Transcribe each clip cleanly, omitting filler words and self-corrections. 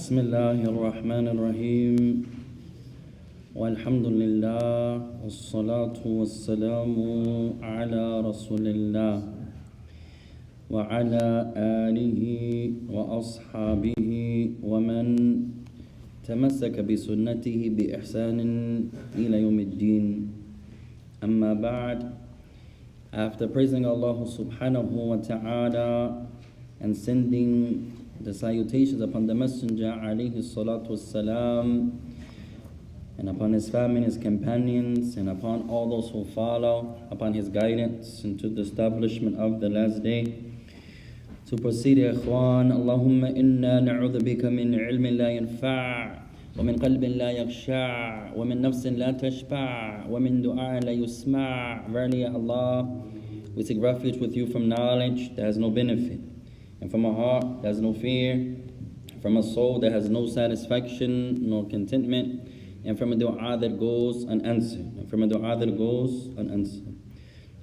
بسم الله الرحمن الرحيم والحمد لله والصلاة والسلام على رسول الله وعلى آله وأصحابه ومن تمسك بسنته بإحسان إلى يوم الدين. أما بعد, after praising Allah subhanahu wa ta'ala and sending the salutations upon the Messenger alayhi salatu wassalam, and upon his family, his companions, and upon all those who follow upon his guidance into the establishment of the last day, to proceed, ikhwan, Allahumma inna na'udhu bika min ilmin la yanfa' wa min qalbin la yakhsha' wa min nafsin la tashba' wa min du'a la yusma'. Verily, Ya Allah, we seek refuge with you from knowledge that has no benefit, and from a heart that has no fear, from a soul that has no satisfaction nor contentment, and from a dua that goes unanswered,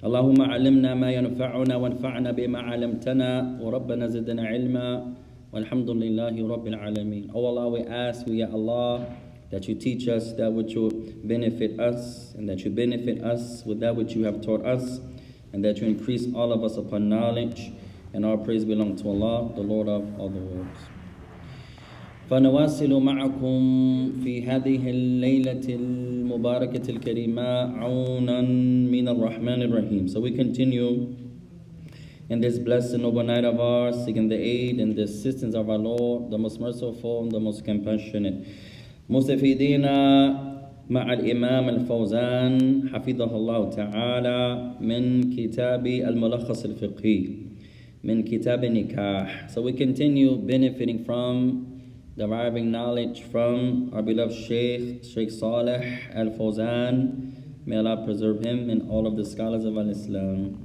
Allahumma alimna ma yanfa'una wanfa'na bima 'allamtana wa rabbana zidna ilma walhamdulillahi rabbil alameen. Oh Allah, we ask you, Ya Allah, that you teach us that which will benefit us, and that you benefit us with that which you have taught us, and that you increase all of us upon knowledge. And our praise belongs to Allah, the Lord of all the worlds. فنواصل معكم في هذه الليلة المباركة الكريمة عونا من الرحمن الرحيم. So we continue in this blessed noble night of ours, seeking the aid and the assistance of our Lord, the most merciful and the most compassionate. مستفيدين مع الإمام الفوزان حفظه الله تعالى من كتاب الملخص الفقهي من كتاب النكاح. So we continue benefiting from, deriving knowledge from our beloved Sheikh Saleh Al-Fawzan. May Allah preserve him and all of the scholars of Al-Islam.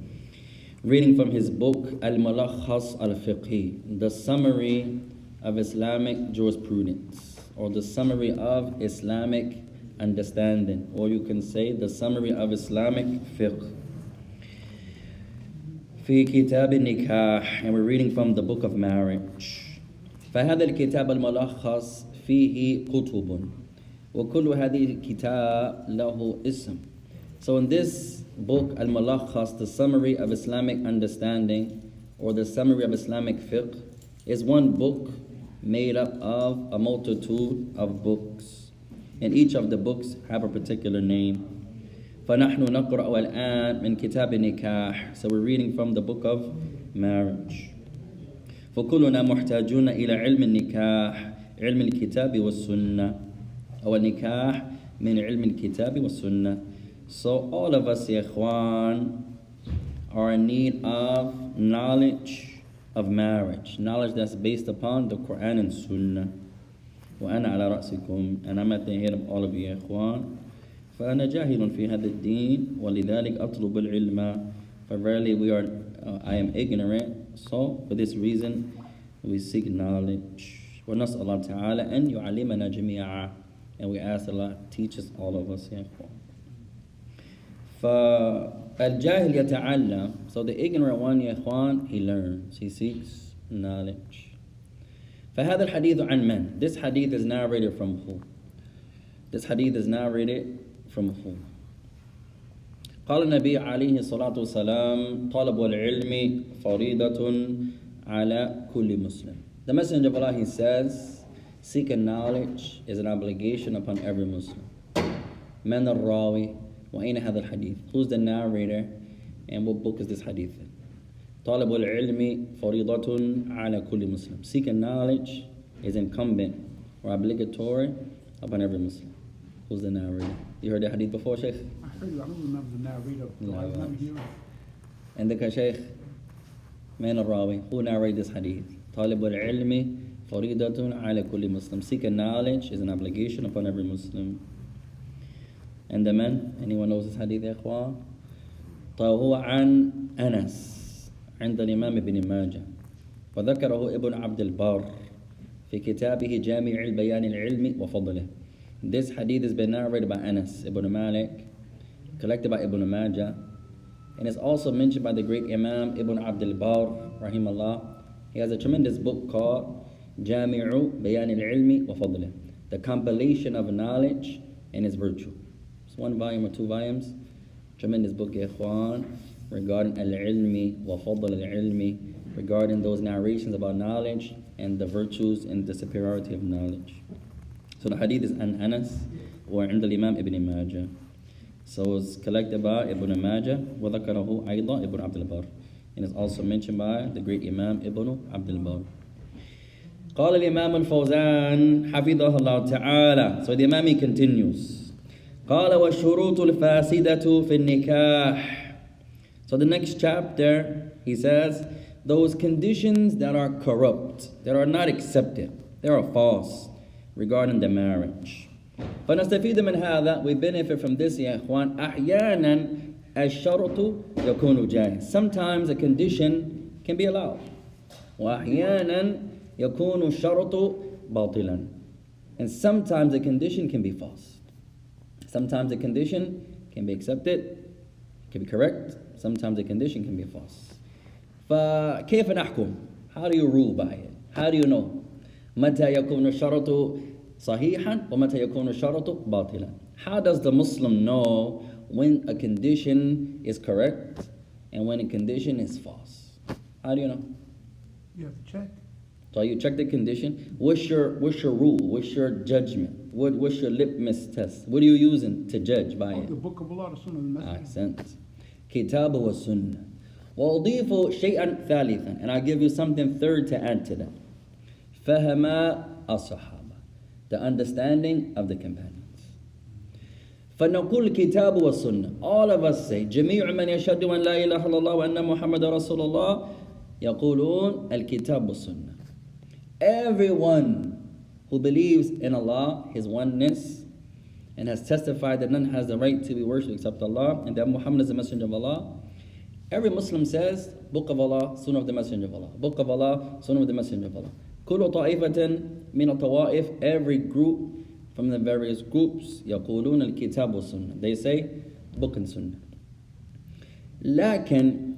Reading from his book Al-Mulakhas Al-Fiqhi, the summary of Islamic jurisprudence, or the summary of Islamic understanding, or you can say the summary of Islamic fiqh. في كتاب النكاح, and we're reading from the book of marriage. فهذا الكتاب الملخص فيه كتب وكل هذه الكتاب له اسم. So in this book Al-Mulakhas, the summary of Islamic understanding, or the summary of Islamic fiqh, is one book made up of a multitude of books, and each of the books have a particular name. فنحن نقرأ الآن من كتاب النكاح. So we're reading from the book of marriage. فكلنا محتاجون إلى علم النكاح علم الكتاب والسنة أو النكاح من علم الكتاب والسنة. So all of us, ya ikhwan, are in need of knowledge of marriage, knowledge that's based upon the Quran and Sunnah. وأنا على رأسكم, and I'm at the head of all of you, ya ikhwan. فأنا جاهل في هذا الدين ولذلك أطلب العلم. For verily I am ignorant, so for this reason we seek knowledge. ونسأل الله تعالى أن يعلمنا جميعا, and we ask Allah teach us all of us. فالجاهل يتعلم, so the ignorant one, ya ikhwan, he learns, he seeks knowledge. فهذا الحديث عن من? This hadith is narrated from who? This hadith is narrated from who? قال النبي عليه الصلاة والسلام طلب العلم فريضة على كل مسلم. The Messenger of Allah, he says, seeking knowledge is an obligation upon every Muslim. من الراوي وأين هذا الحديث? Who's the narrator and what book is this hadith in? طلب العلم فريضة على كل مسلم. Seeking knowledge is incumbent or obligatory upon every Muslim. Who's the narrator? You heard the hadith before, Sheikh? I heard you. I don't remember the narrator. So I remember hearing. And the Sheikh, man al-Rawi, who narrated this hadith? طالب العلم فريضة على كل مسلم. Seeking knowledge is an obligation upon every Muslim. And the man, anyone knows this hadith, ya ikhwan? هو عن أنس عند الإمام ابن ماجه وذكره ابن عبد البر في كتابه جامع البيان العلمي وفضله. This hadith has been narrated by Anas ibn Malik, collected by Ibn Majah, and it's also mentioned by the great Imam Ibn Abdul Barr, rahimahullah. He has a tremendous book called جامع بيان العلم وفضله. The compilation of knowledge and its virtue. It's one volume or two volumes. Tremendous book, ya ikhwan, regarding al-ilmi wa fadl al-ilmi, regarding those narrations about knowledge and the virtues and the superiority of knowledge. So the hadith is an Anas or عند الإمام ابن ماجه. So it's collected by Ibn Majah وذكره أيضا Ibn Abd al-Barr, and it's also mentioned by the great Imam Ibn Abd al-Barr. قال الإمام الفوزان حفظه الله تعالى. So the Imam continues. قال والشروط الفاسدة في النكاح. So the next chapter, he says, those conditions that are corrupt, that are not accepted, they are false regarding the marriage. فنستفيد من هذا, we benefit from this, يا إخوان. أحيانا الشرط يكون جائز. Sometimes a condition can be allowed. وأحيانا يكون الشرط باطلا. And sometimes a condition can be false. Sometimes a condition can be accepted, can be correct. Sometimes a condition can be false. فكيف نحكم? How do you rule by it? How do you know? متى يكون الشرط صحيحا ومتى يكون الشرط باطلا? How does the Muslim know when a condition is correct and when a condition is false? How do you know? You have to check. So you check the condition. What's your rule? What's your judgment? What's your litmus test? What are you using to judge by it? The Book of Allah, the Sunnah, the Messenger. Ahsant. Kitab wa Sunnah. وأضيف شيئا ثالثا, and I'll give you something third to add to that. فهم الصحابة, the understanding of the companions. فنقول الكتاب والسنة. All of us say, جميع من يشهد أن لا إله إلا الله وأن محمد رسول الله يقولون الكتاب والسنة. Everyone who believes in Allah, His oneness, and has testified that none has the right to be worshipped except Allah, and that Muhammad is the messenger of Allah. Every Muslim says, Book of Allah, Sunnah of the Messenger of Allah. Book of Allah, Sunnah of the Messenger of Allah. كل طائفة من الطوائف, every group from the various groups, يقولون الكتاب والسنة. They say, Book and Sunnah. لكن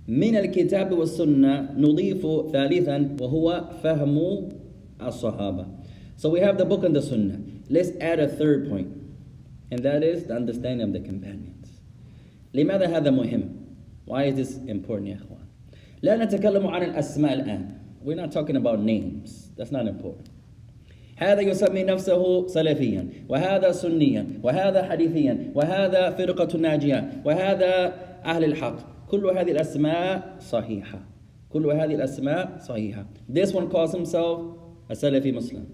من الكتاب والسنة نضيف ثالثا وهو فهم الصحابة. So we have the Book and the Sunnah. Let's add a third point, and that is the understanding of the companions. لماذا هذا مهم? Why is this important, يا إخوان? لا نتكلم عن الأسماء الآن. We're not talking about names. That's not important. هذا يسمي نفسه سلفيا وهذا سنيا وهذا حديثيا وهذا فرقة ناجية وهذا أهل الحق. كل هذه الأسماء صحيحة. كل هذه الأسماء صحيحة. This one calls himself a Salafi Muslim.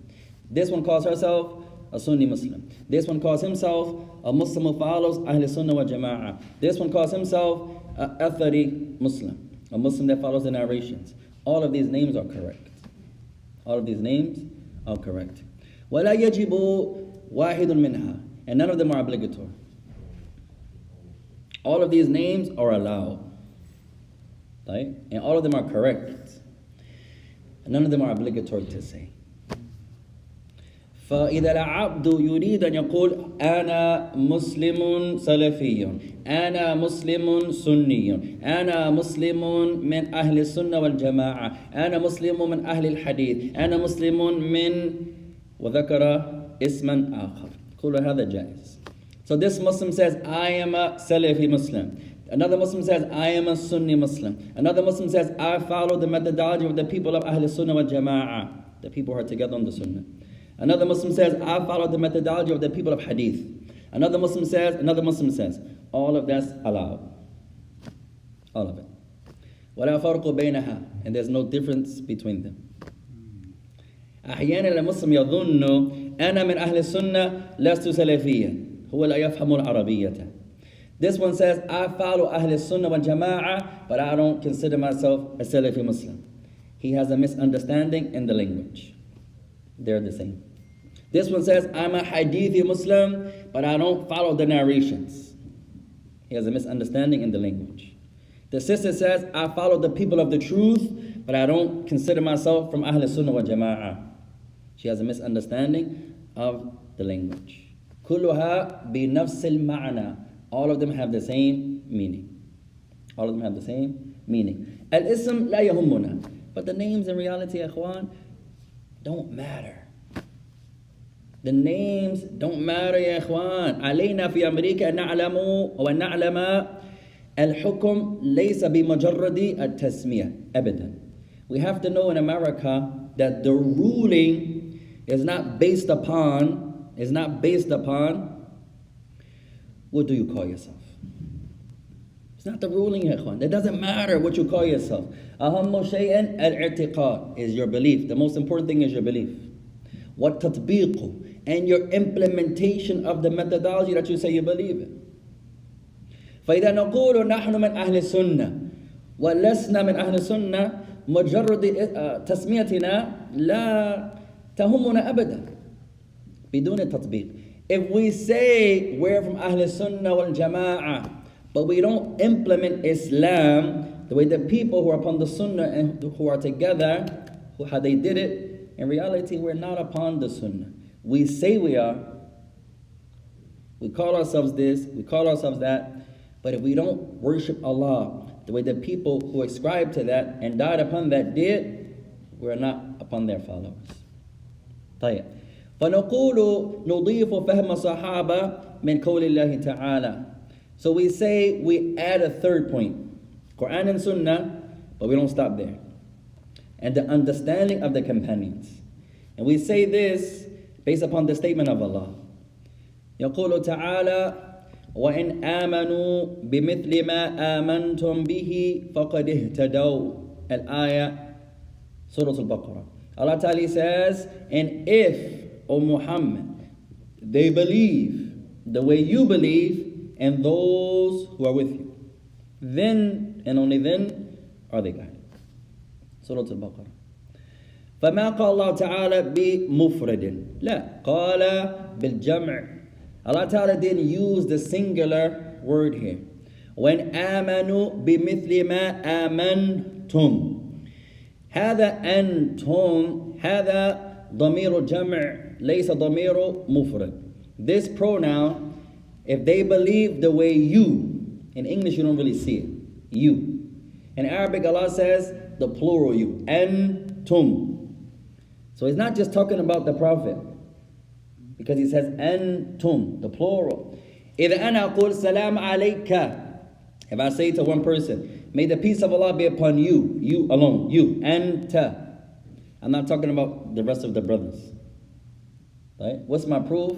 This one calls herself a Sunni Muslim. This one calls himself a Muslim who follows Ahl Sunnah wa Jama'ah. This one calls himself a Athari Muslim, a Muslim that follows the narrations. All of these names are correct. All of these names are correct. وَلَا يَجِبُ وَاحِدٌ مِنْهَا, and none of them are obligatory. All of these names are allowed. Right? And all of them are correct. And none of them are obligatory to say. فإذا العبد يريد أن يقول أنا مسلم سلفي، أنا مسلم سني، أنا مسلم من أهل السنة والجماعة، أنا مسلم من أهل الحديث، أنا مسلم من وذكر اسما آخر. كل هذا جائز. So this Muslim says, I am a Salafi Muslim. Another Muslim says, I am a Sunni Muslim. Another Muslim says, I follow the methodology of the people of Ahl Sunnah wal Jama'ah, the people who are together on the Sunnah. Another Muslim says, I follow the methodology of the people of Hadith. Another Muslim says, all of that's allowed. All of it. وَلَا فَرْقُ بَيْنَهَا, and there's no difference between them. أحيانا المسلم يظن أنا من أهل السنة لست سلفيا هو لا يفهم العربية. This one says, I follow Ahl Sunnah wal Jama'ah, but I don't consider myself a Salafi Muslim. He has a misunderstanding in the language. They're the same. This one says, I'm a Hadithi Muslim, but I don't follow the narrations. He has a misunderstanding in the language. The sister says, I follow the people of the truth, but I don't consider myself from Ahl Sunnah wal Jama'ah. She has a misunderstanding of the language. كلها بنفس المعنى. All of them have the same meaning. All of them have the same meaning. Al-ism la yahumuna. But the names in reality, ikhwan, don't matter. The names don't matter يا إخوان. علينا في أمريكا أن نعلم وأن نعلم الحكم ليس بمجرد التسمية أبدا. We have to know in America that the ruling is not based upon what do you call yourself. It's not the ruling يا إخوان. It doesn't matter what you call yourself. أهم شيء الاعتقاد is your belief. The most important thing is your belief. والتطبيق and your implementation of the methodology that you say you believe in. فإذا نقول نحن من أهل السنة ولسنا من أهل السنة مجرد تسميتنا لا تهمنا أبدا بدون التطبيق. If we say we're from أهل السنة والجماعة but we don't implement Islam the way the people who are upon the Sunnah and who are together, how they did it, in reality we're not upon the Sunnah. We say we are, we call ourselves this, we call ourselves that, but if we don't worship Allah the way the people who ascribed to that and died upon that did, we're not upon their followers. طيب. فنقول نضيف فهم صحابة من قول الله تعالى. So we say we add a third point, Quran and Sunnah, but we don't stop there. And the understanding of the companions. And we say this based upon the statement of Allah. يقول تعالى وإن آمنوا بمثل ما آمنتم به فقد اهتدوا. الآية Surah Al-Baqarah. Allah Ta'ala says, and if, O Muhammad, they believe the way you believe and those who are with you, then and only then are they guided. Surah Al-Baqarah. فما قال الله تعالى بمفرد لا قال بالجمع. Allah Ta'ala didn't use the singular word here. when آمنوا بمثل ما آمنتم. هذا أنتم هذا ضمير جمع ليس ضمير مفرد. This pronoun, if they believe the way you, in English you don't really see it, you. In Arabic Allah says the plural you, antum. So he's not just talking about the Prophet, because he says antum, the plural. إذا أنا أقول سلام عليك, if I say to one person, may the peace of Allah be upon you, you alone, you, anta. I'm not talking about the rest of the brothers. Right? What's my proof?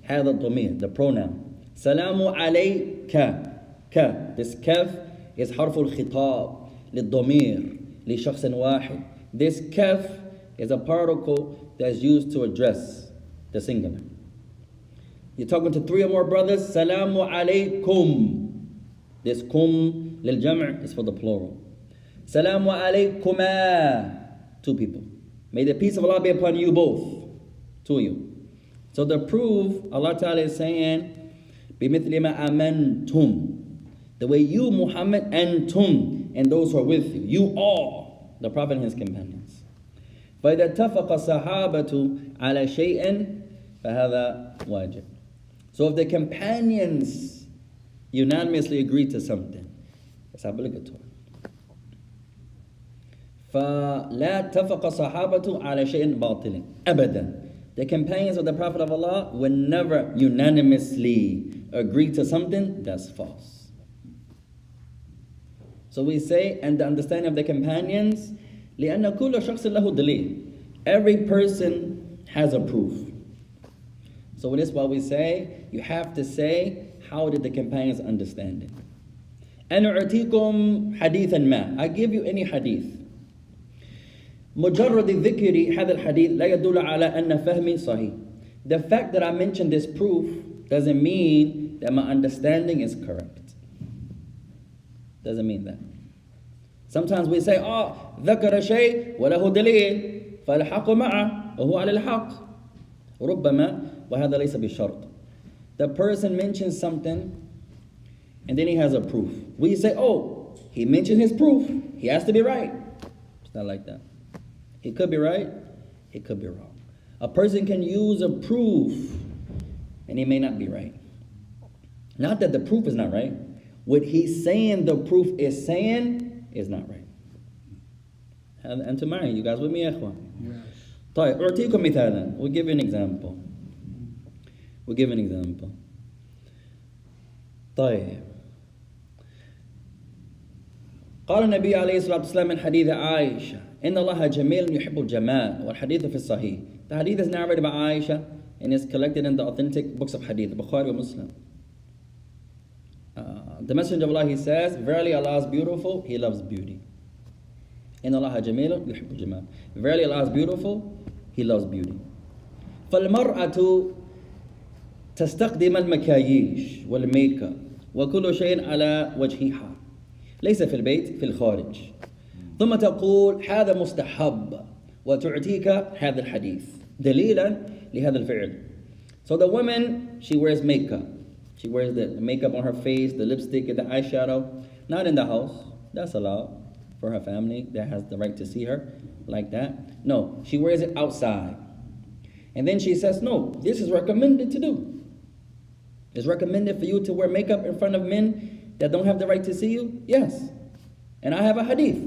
هذا الضمير, the pronoun. سلام عليك, ka. This kaf is حرف الخطاب للضمير لشخص واحد. This kaf is a particle that's used to address the singular. You're talking to three or more brothers, Salamu alaykum. This kum lil jam' is for the plural. Salamu alaykuma. Two people. May the peace of Allah be upon you both. Two of you. So the proof, Allah Ta'ala is saying, بِمِثْلِ مَا أَمَنْتُمْ. The way you, Muhammad, antum, and those who are with you. You all, the Prophet and his companions. فَإِذَا اتَّفَقَ الصَّحَابَةُ عَلَى شَيْءٍ فَهَذَا وَاجِبٌ. So if the companions unanimously agree to something, it's obligatory. فَلَا اتَّفَقَ الصَّحَابَةُ عَلَى شَيْءٍ بَاطِلٍ أَبَدًا. The companions of the Prophet of Allah will never unanimously agree to something that's false. So we say, and the understanding of the companions, لأن كل شخص له دليل. Every person has a proof. So this is why we say, you have to say, how did the companions understand it? أنا أعطيكم حديثا ما. I give you any hadith. مجرد ذكر هذا الحديث لا يدل على أن فهمي صحيح. The fact that I mentioned this proof doesn't mean that my understanding is correct. Doesn't mean that. Sometimes we say, ذكر شيء وله دليل فالحق معه وهو على الحق. ربما وهذا ليس بشرط. The person mentions something and then he has a proof. We say, he mentioned his proof. He has to be right. It's not like that. He could be right, he could be wrong. A person can use a proof and he may not be right. Not that the proof is not right. What he's saying the proof is saying is not right. And to mind, you guys with me, Ikhwan? Yes. طيب أعطيكم مثالا. We'll give you an example. طيب قال النبي عليه الصلاة والسلام من حديث عائشة إن الله جميل يحب الجمال والحديث في الصحيح. The hadith is narrated by Aisha and is collected in the authentic books of hadith, Bukhari and Muslim. The Messenger of Allah, he says, verily Allah is beautiful, He loves beauty. إن الله جميل يحب الجمال. Verily Allah is beautiful, He loves beauty. فالمرأة تستخدم المكياج والميك اب وكل شيء على وجهها ليس في البيت في الخارج ثم تقول هذا مستحب وتعطيك هذا الحديث دليلا لهذا الفعل. So the woman, she wears makeup. She wears the makeup on her face, the lipstick and the eyeshadow. Not in the house. That's allowed for her family that has the right to see her like that. No, she wears it outside. And then she says, no, this is recommended to do. It's recommended for you to wear makeup in front of men that don't have the right to see you? Yes. And I have a hadith.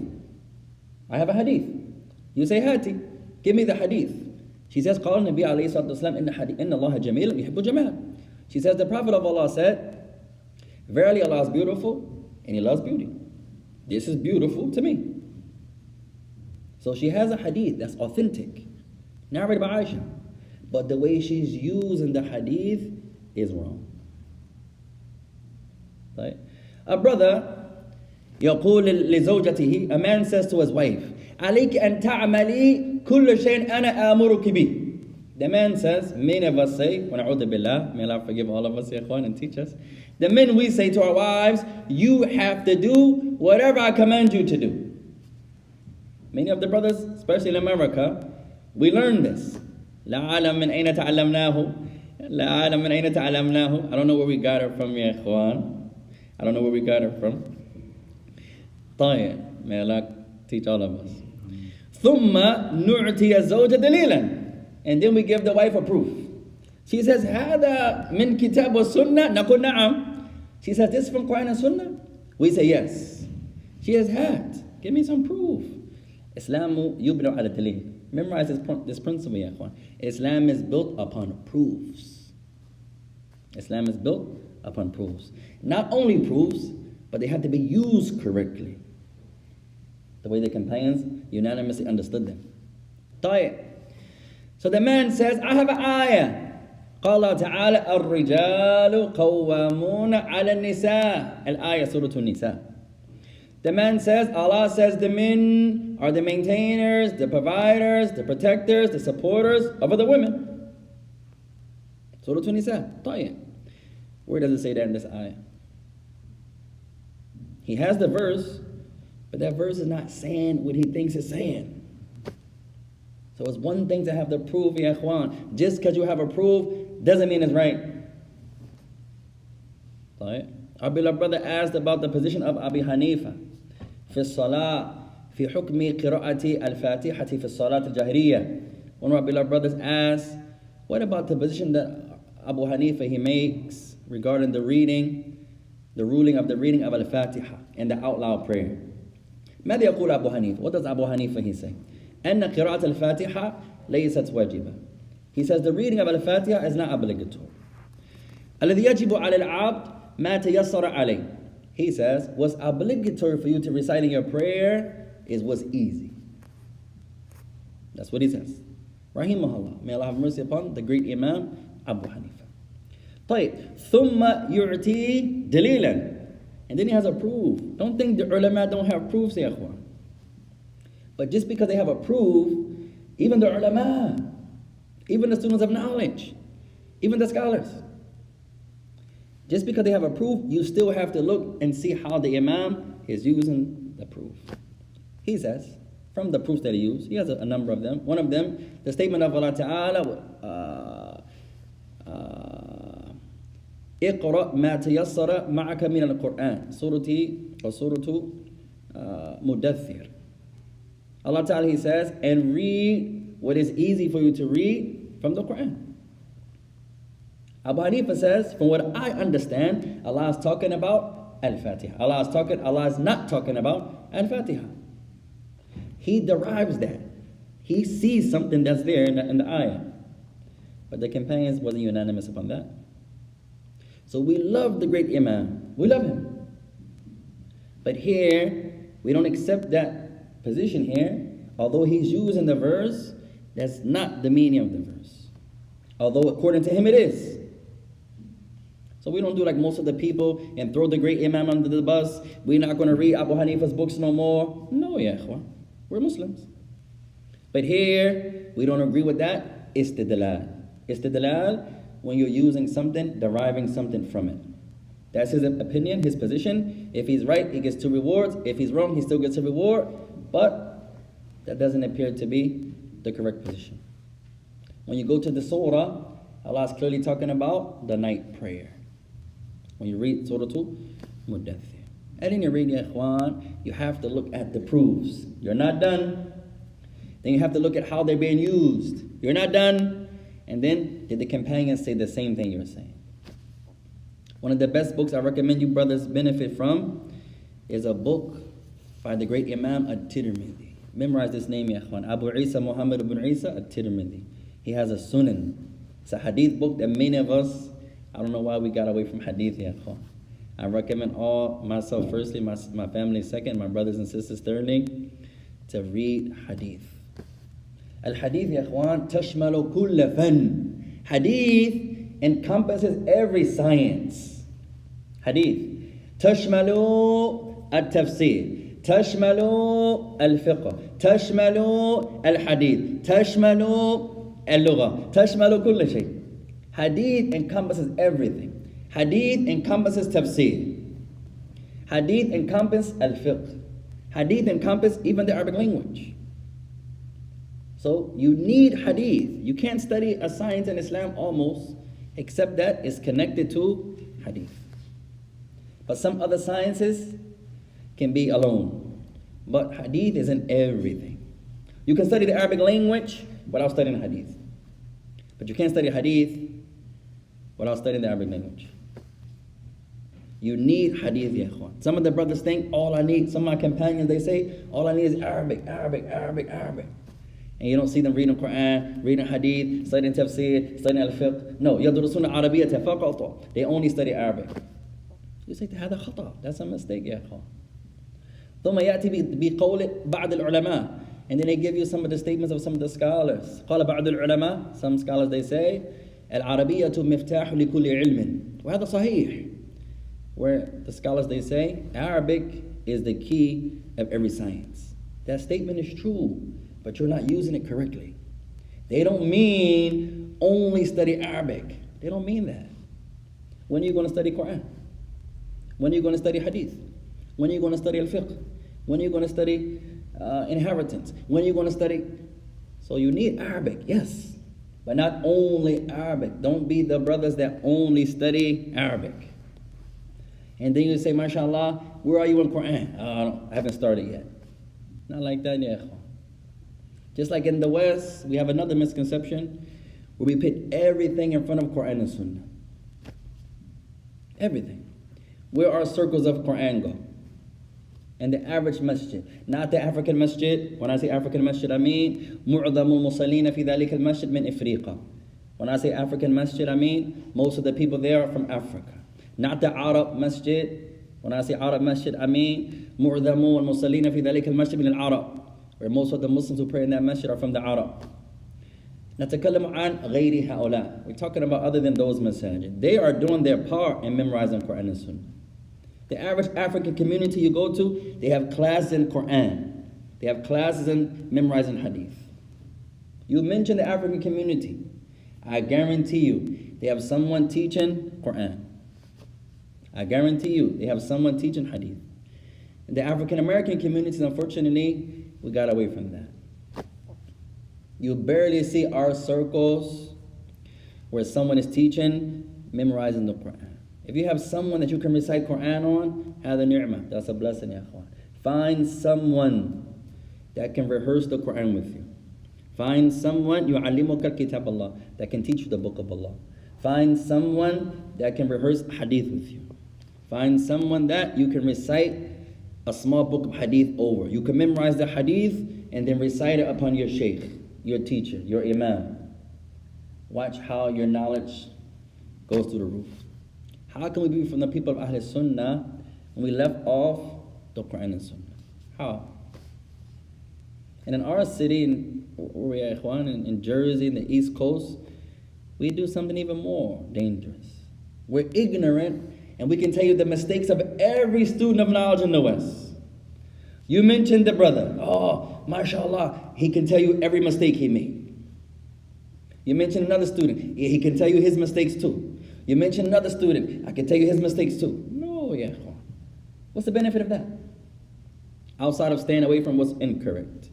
You say, Hati, give me the hadith. She says, قال النبي عليه الصلاة والسلام إن الله جميل يحب الجمال. She says, the Prophet of Allah said, verily Allah is beautiful and He loves beauty. This is beautiful to me. So she has a hadith that's authentic, narrated by Aisha. But the way she's using the hadith is wrong. Right? A brother, يقول لزوجته, a man says to his wife, عليك أن تعملي كل شيء أنا آمرك به. The man says, many of us say, وَنَعُوذُ بِاللَّهِ, may Allah forgive all of us, ya ikhwan, and teach us. The men, we say to our wives, you have to do whatever I command you to do. Many of the brothers, especially in America, we learn this. لا أعلم من أين تعلمناه. لا أعلم من أين تعلمناه. I don't know where we got it from, ya ikhwan. I don't know where we got it from. طيب, may Allah teach all of us. ثم نعطي الزوج دليلا. And then we give the wife a proof. She says, هذا من كتاب والسنة. نقول نعم. She says, this is from Quran and Sunnah. We say yes. She says, هات. Give me some proof. Islam يبنى على الدليل. Memorize this principle, ya ikhwan. Islam is built upon proofs. Islam is built upon proofs. Not only proofs, but they have to be used correctly. The way the companions unanimously understood them. طيب. So the man says, I have an ayah. قال تعالى الرجال قوامون على النساء. الآية سورة النساء. The man says, Allah says the men are the maintainers, the providers, the protectors, the supporters of other women. Surah An-Nisa. طيب. Where does it say that in this ayah? He has the verse, but that verse is not saying what he thinks it's saying. So it's one thing to have the proof, ya ikhwan. Just because you have a proof doesn't mean it's right. طيب. Our beloved brother asked about the position of Abi Hanifa في الصلاة في حكم قراءة الفاتحة في الصلاة الجاهرية. One of our beloved brothers asked, what about the position that Abu Hanifa he makes regarding the ruling of the reading of al-Fatiha and the out loud prayer? ماذا يقول أبو حنيفة? What does Abu Hanifa he say? أن قراءة الفاتحة ليست واجبة. He says the reading of al-Fatiha is not obligatory. الذي يجب على العبد ما تيسر عليه. He says what's obligatory for you to recite in your prayer is what's easy. That's what he says. Rahimahullah. May Allah have mercy upon the great Imam Abu Hanifa. طيب. ثم يعطي دليلا. And then he has a proof. Don't think the ulama don't have proofs, ya ikhwan. But just because they have a proof, even the ulama, even the students of knowledge, even the scholars, just because they have a proof, you still have to look and see how the Imam is using the proof. He says, from the proofs that he used, he has a number of them. One of them, the statement of Allah Ta'ala, اقرأ ما تيسر معك من القرآن سورة مدثر. Allah Ta'ala, He says, and read what is easy for you to read from the Quran. Abu Hanifa says, from what I understand, Allah is talking about Al-Fatiha. Allah is not talking about Al-Fatiha. He derives that. He sees something that's there in the ayah. But the companions wasn't unanimous upon that. So we love the great Imam. We love him. But here, we don't accept that position here. Although he's using the verse, that's not the meaning of the verse. Although according to him it is. So we don't do like most of the people and throw the great Imam under the bus. We're not going to read Abu Hanifa's books no more. No, ya ikhwan. We're Muslims. But here, we don't agree with that. Istidlal. Istidlal, when you're using something, deriving something from it. That's his opinion, his position. If he's right, he gets 2 rewards. If he's wrong, he still gets a reward. But that doesn't appear to be the correct position. When you go to the surah, Allah is clearly talking about the night prayer. When you read Surah 2, Muddathir. And then you read, ya ikhwan, you have to look at the proofs. You're not done. Then you have to look at how they're being used. You're not done. And then, did the companions say the same thing you're saying? One of the best books I recommend you brothers benefit from is a book by the great Imam at-Tirmidhi. Memorize this name, ya ikhwan. Abu Isa Muhammad ibn Isa at-Tirmidhi. He has a sunan. It's a hadith book that many of us, I don't know why we got away from hadith, ya ikhwan. I recommend all, myself firstly, my family second, my brothers and sisters thirdly, to read hadith. Al-hadith, ya ikhwan, tashmalu kulla fan. Hadith encompasses every science. Hadith. Tashmalu al-tafsir. Tashmalu al-fiqh. Tashmalu al-hadith. Tashmalu al-lugha. Tashmalu kulla shay. Hadith encompasses everything. Hadith encompasses tafsir. Hadith encompasses al-fiqh. Hadith encompasses even the Arabic language. So you need hadith. You can't study a science in Islam almost, except that it's connected to hadith. But some other sciences can be alone. But hadith is in everything. You can study the Arabic language without studying hadith. But you can't study hadith without studying the Arabic language. You need hadith, ya ikhwan. Some of the brothers think, all I need, some of my companions, they say, all I need is Arabic, Arabic, Arabic, Arabic. And you don't see them reading Quran, reading hadith, studying tafsir, studying al-fiqh. No, يدرسون عربية فقط. They only study Arabic. You say, هذا خطأ. That's a mistake, ya ikhwan. ثم يأتي بقول بعض العلماء. And then they give you some of the statements of some of the scholars. قال بعض العلماء, some scholars they say, العربية مفتاح لكل علم. وهذا صحيح. Where the scholars they say, Arabic is the key of every science. That statement is true, but you're not using it correctly. They don't mean only study Arabic. They don't mean that. When are you going to study Quran? When are you going to study hadith? When are you going to study al-fiqh? When are you going to study inheritance? When are you going to study? So you need Arabic, yes. But not only Arabic. Don't be the brothers that only study Arabic. And then you say, mashallah, where are you in Quran? I haven't started yet. Not like that, ya ikhwan. Just like in the West, we have another misconception where we put everything in front of Quran and Sunnah. Everything. Where are circles of Quran go? And the average masjid, not the African masjid. When I say African masjid, I mean معظم المصلين في ذلك المسجد من إفريقيا. When I say African masjid, I mean most of the people there are from Africa. Not the Arab masjid. When I say Arab masjid, I mean معظم المصلين في ذلك المسجد من العرب, where most of the Muslims who pray in that masjid are from the Arab. نتكلم عن غير هؤلاء. We're talking about other than those masajid. They are doing their part in memorizing Quran and Sunnah. The average African community you go to, they have classes in Quran. They have classes in memorizing hadith. You mention the African community, I guarantee you, they have someone teaching Quran. I guarantee you, they have someone teaching hadith. In the African American communities, unfortunately, we got away from that. You barely see our circles where someone is teaching, memorizing the Quran. If you have someone that you can recite Quran on, هذا نعمة. That's a blessing, ya akhwan. Find someone that can rehearse the Quran with you. Find someone يعلمك الكتاب الله, that can teach you the book of Allah. Find someone that can rehearse hadith with you. Find someone that you can recite a small book of hadith over. You can memorize the hadith and then recite it upon your shaykh, your teacher, your Imaam. Watch how your knowledge goes through the roof. How can we be from the people of Ahl Sunnah when we left off the Quran and Sunnah? How? And in our city, in Jersey, in the East Coast, we do something even more dangerous. We're ignorant, and we can tell you the mistakes of every student of knowledge in the West. You mentioned the brother. Oh, mashallah, he can tell you every mistake he made. You mentioned another student. He can tell you his mistakes too. You mentioned another student. I can tell you his mistakes too. No, yeah. What's the benefit of that? Outside of staying away from what's incorrect.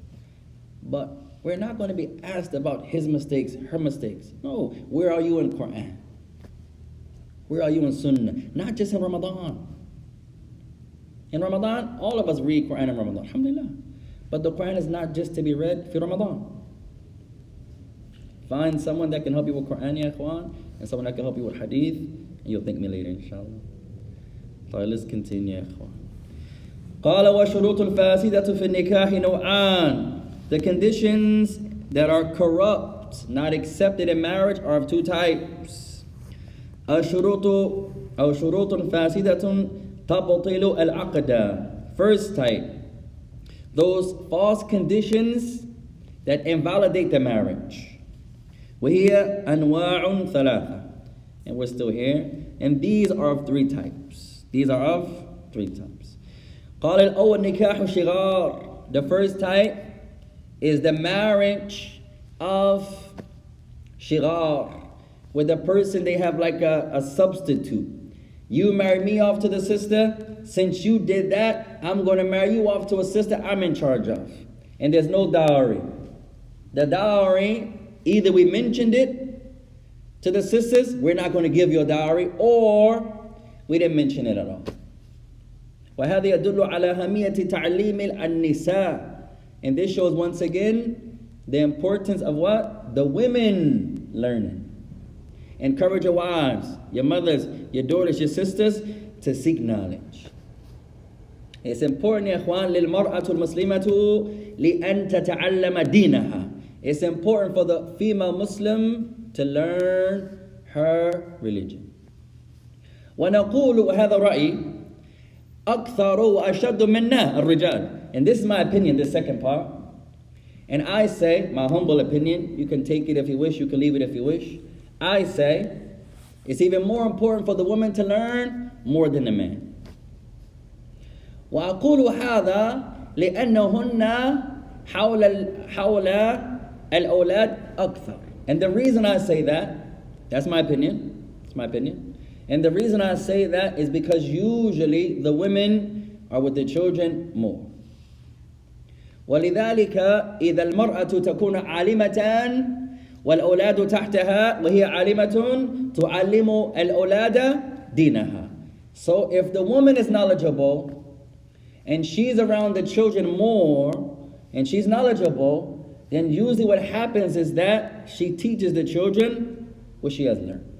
But we're not going to be asked about his mistakes, her mistakes. No, where are you in Quran? Where are you in Sunnah? Not just in Ramadan. In Ramadan, all of us read Quran in Ramadan, alhamdulillah. But the Quran is not just to be read for Ramadan. Find someone that can help you with Quran, ya ikhwan, and someone that can help you with Hadith, and you'll thank me later, inshallah. So let's continue, ya ikhwan. قال وشروط الفاسدة في النكاح نوعان. The conditions that are corrupt, not accepted in marriage, are of two types. الشروط أو شروط فاسدة تبطل العقد. First type, those false conditions that invalidate the marriage. وهي أنواع ثلاثة. And we're still here. And these are of three types. These are of three types. قال الأول نكاح شغار. The first type is the marriage of shigar, with the person they have like a substitute. You marry me off to the sister. Since you did that, I'm going to marry you off to a sister I'm in charge of. And there's no dowry. The dowry, either we mentioned it to the sisters, we're not going to give you a dowry, or we didn't mention it at all. وهذا يدل على أهمية تعليم النساء. And this shows once again the importance of what? The women learning. Encourage your wives, your mothers, your daughters, your sisters to seek knowledge. It's important, يا إخوان, للمرأة المسلمة لأن تتعلم دينها. It's important for the female Muslim to learn her religion. ونقول وهذا رأيي أكثر وأشد منا الرجال. And this is my opinion, the second part. And I say, my humble opinion, you can take it if you wish, you can leave it if you wish. I say, it's even more important for the woman to learn more than the man. وأقول هذا لأنهن حول الأولاد أكثر. And the reason I say that, that's my opinion, it's my opinion. And the reason I say that is because usually the women are with the children more. ولذلك إذا المرأة تكون عالمة والأولاد تحتها وهي عالمة تعلم الأولاد دينها. So if the woman is knowledgeable and she's around the children more and she's knowledgeable, then usually what happens is that she teaches the children what she has learned.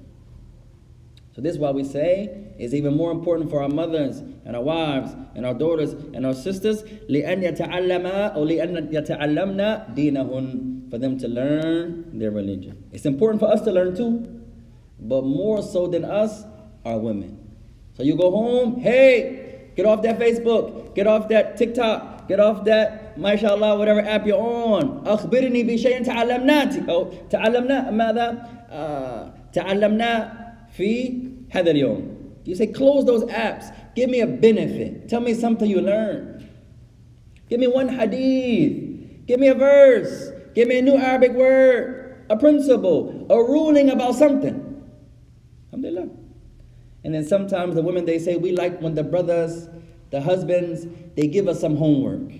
So this is why we say it's even more important for our mothers and our wives and our daughters and our sisters لأن يتعلما أو لأن يتعلمنا دينهن, for them to learn their religion. It's important for us to learn too, but more so than us are women. So you go home, hey, get off that Facebook, get off that TikTok, get off that mashallah whatever app you're on. أخبرني بشيء تعلمناه أو تعلمنا ماذا تعلمنا في هذا اليوم. You say, close those apps. Give me a benefit. Tell me something you learned. Give me one hadith. Give me a verse. Give me a new Arabic word, a principle, a ruling about something. Alhamdulillah. And then sometimes the women, they say, we like when the brothers, the husbands, they give us some homework.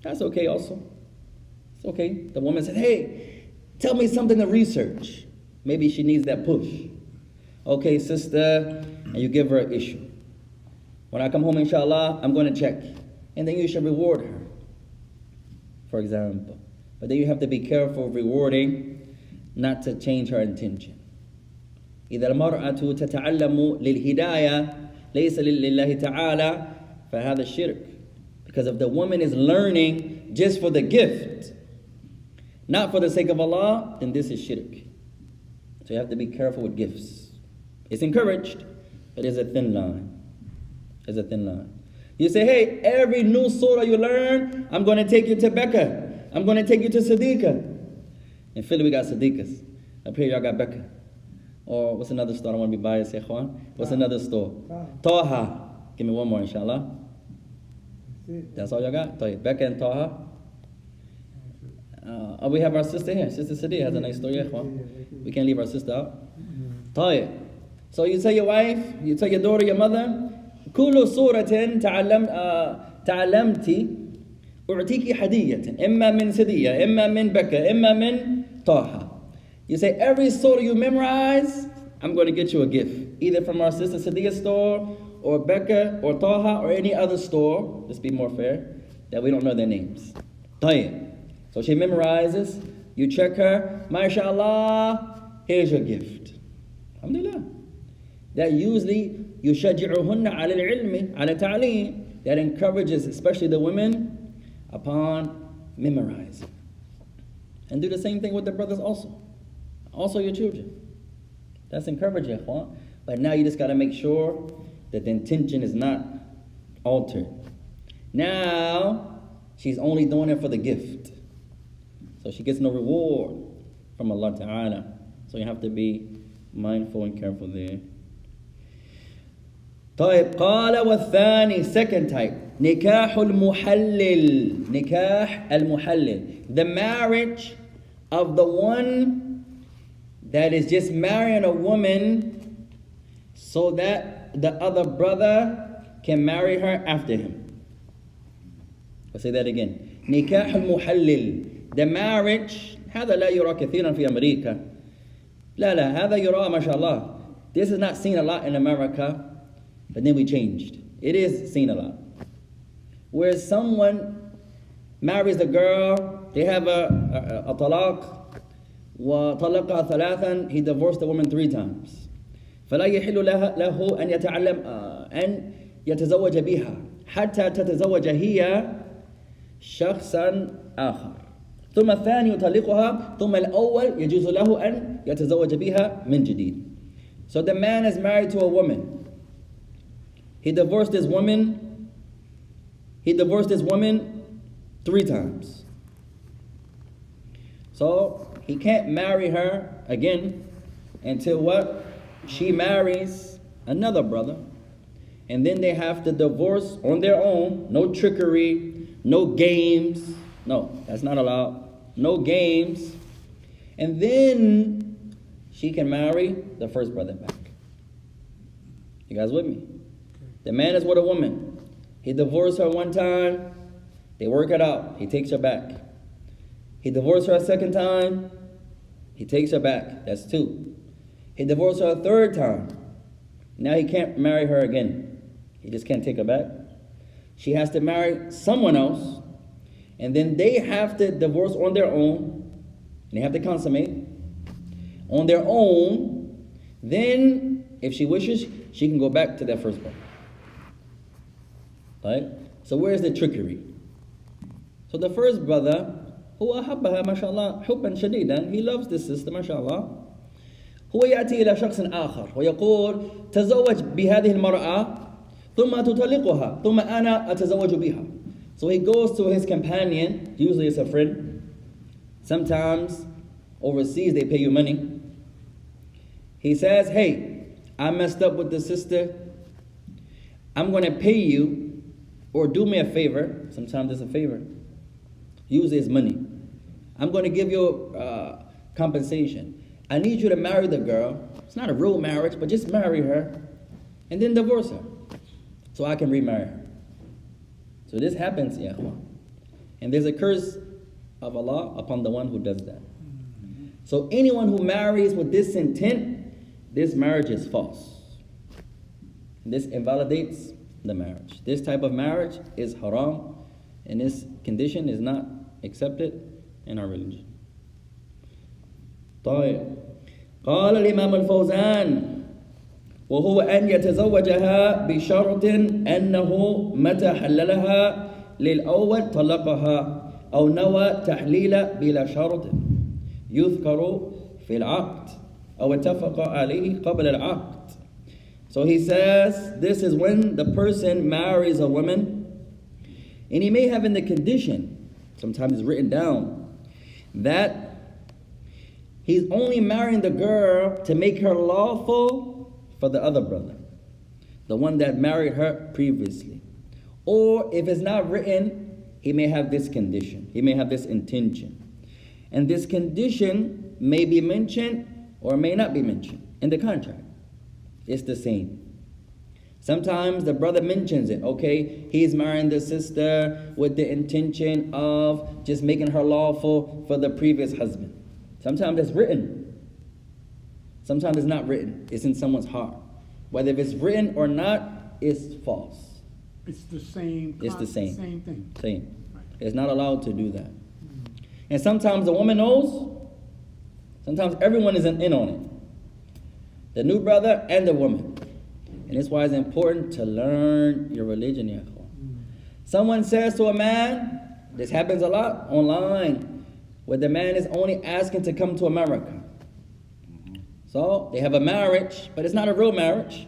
That's okay also. It's okay. The woman said, hey, tell me something to research. Maybe she needs that push. Okay, sister, and you give her an issue. When I come home, inshallah, I'm going to check. And then you should reward her, for example. But then you have to be careful of rewarding, not to change her intention. إذا المرأة تتعلم للهداية ليس لله تعالى فهذا الشرك. Because if the woman is learning just for the gift, not for the sake of Allah, then this is shirk. So you have to be careful with gifts. It's encouraged, but there's a thin line. There's a thin line. You say, hey, every new surah you learn, I'm going to take you to Becca. I'm going to take you to Sadiqa. In Philly, we got Sadiqas. Up here, y'all got Becca. Or what's another store? I don't want to be biased, Ikhwan. What's another store? Taha. Give me one more, inshallah. That's all y'all got? Becca and Taha. We have our sister here. Sister Sadiq has a nice story, Ikhwan. We can't leave our sister out. Tayyib. So you tell your wife, you tell your daughter, your mother, كل سورة تعلمتي أعطيكي هدية إما من سدية إما من بكة إما من طه. You say every surah you memorize, I'm going to get you a gift, either from our sister Sadiya store or Becca or Taha or any other store. Let's be more fair, that we don't know their names. طيب. So she memorizes. You check her. MashaAllah. Here's your gift. Alhamdulillah. That usually يشجعهن على العلم على التعليم. That encourages, especially the women, upon memorizing. And do the same thing with the brothers also. Also your children. That's encouraging, ikhwan. But now you just got to make sure that the intention is not altered. Now, she's only doing it for the gift. So she gets no reward from Allah Ta'ala. So you have to be mindful and careful there. طيب قال والثاني, second type, نكاح المحلل. نكاح المحلل. The marriage of the one that is just marrying a woman so that the other brother can marry her after him. I'll say that again. نكاح المحلل. The marriage, هذا لا يرى كثيرا في أمريكا. لا هذا يرى ما شاء الله. This is not seen a lot in America, but then we changed. It is seen a lot. Where someone marries the girl, they have a talaq, وطلقها ثلاثا, he divorced the woman 3 times. فلا يحل له أن يتعلم أن يتزوج بها حتى تتزوج هي شخصا آخر. ثم الثاني يطلقها ثم الأول يجوز له أن يتزوج بها من جديد. So the man is married to a woman. He divorced this woman 3 times. So he can't marry her again until what? She marries another brother. And then they have to divorce on their own. No trickery, no games. No, that's not allowed. No games. And then she can marry the first brother back. You guys with me? The man is with a woman. He divorced her 1 time. They work it out. He takes her back. He divorced her a 2nd time. He takes her back. That's 2. He divorced her a 3rd time. Now he can't marry her again. He just can't take her back. She has to marry someone else. And then they have to divorce on their own. And they have to consummate on their own. Then, if she wishes, she can go back to that first one. Right? So where's the trickery? So the first brother, هو أحبها ما شاء الله حبا شديدا, he loves this sister ما شاء الله. هو يأتي إلى شخص آخر ويقول تزوج بهذه المرأة ثم تطلقها ثم أنا أتزوج بها. So he goes to his companion, usually it's a friend. Sometimes overseas they pay you money. He says, hey, I messed up with the sister. I'm going to pay you, or do me a favor. Sometimes it's a favor. Usually it's money. I'm going to give you compensation. I need you to marry the girl. It's not a real marriage, but just marry her and then divorce her so I can remarry her. So this happens, ya ikhwan. And there's a curse of Allah upon the one who does that. So anyone who marries with this intent, this marriage is false. This invalidates the marriage. This type of marriage is haram, and this condition is not accepted in our religion. طيب. قال الإمام الفوزان وهو أن يتزوجها بشرط أنه متى حللها للأول طلقها أو نوى تحليل بلا شرط يذكر في العقد أو اتفق عليه قبل العقد. So he says this is when the person marries a woman and he may have in the condition, sometimes it's written down, that he's only marrying the girl to make her lawful for the other brother, the one that married her previously. Or if it's not written, he may have this condition, he may have this intention. And this condition may be mentioned or may not be mentioned in the contract. It's the same. Sometimes the brother mentions it, okay, he's marrying the sister with the intention of just making her lawful for the previous husband. Sometimes it's written. Sometimes it's not written. It's in someone's heart. Whether if it's written or not, it's false. It's the same. It's the same. Same thing. Same. Right. It's not allowed to do that. And sometimes the woman knows. Sometimes everyone is in on it. The new brother and the woman. And that's why it's important to learn your religion, ya akhwan. Someone says to a man, this happens a lot online, where the man is only asking to come to America. So they have a marriage, but it's not a real marriage.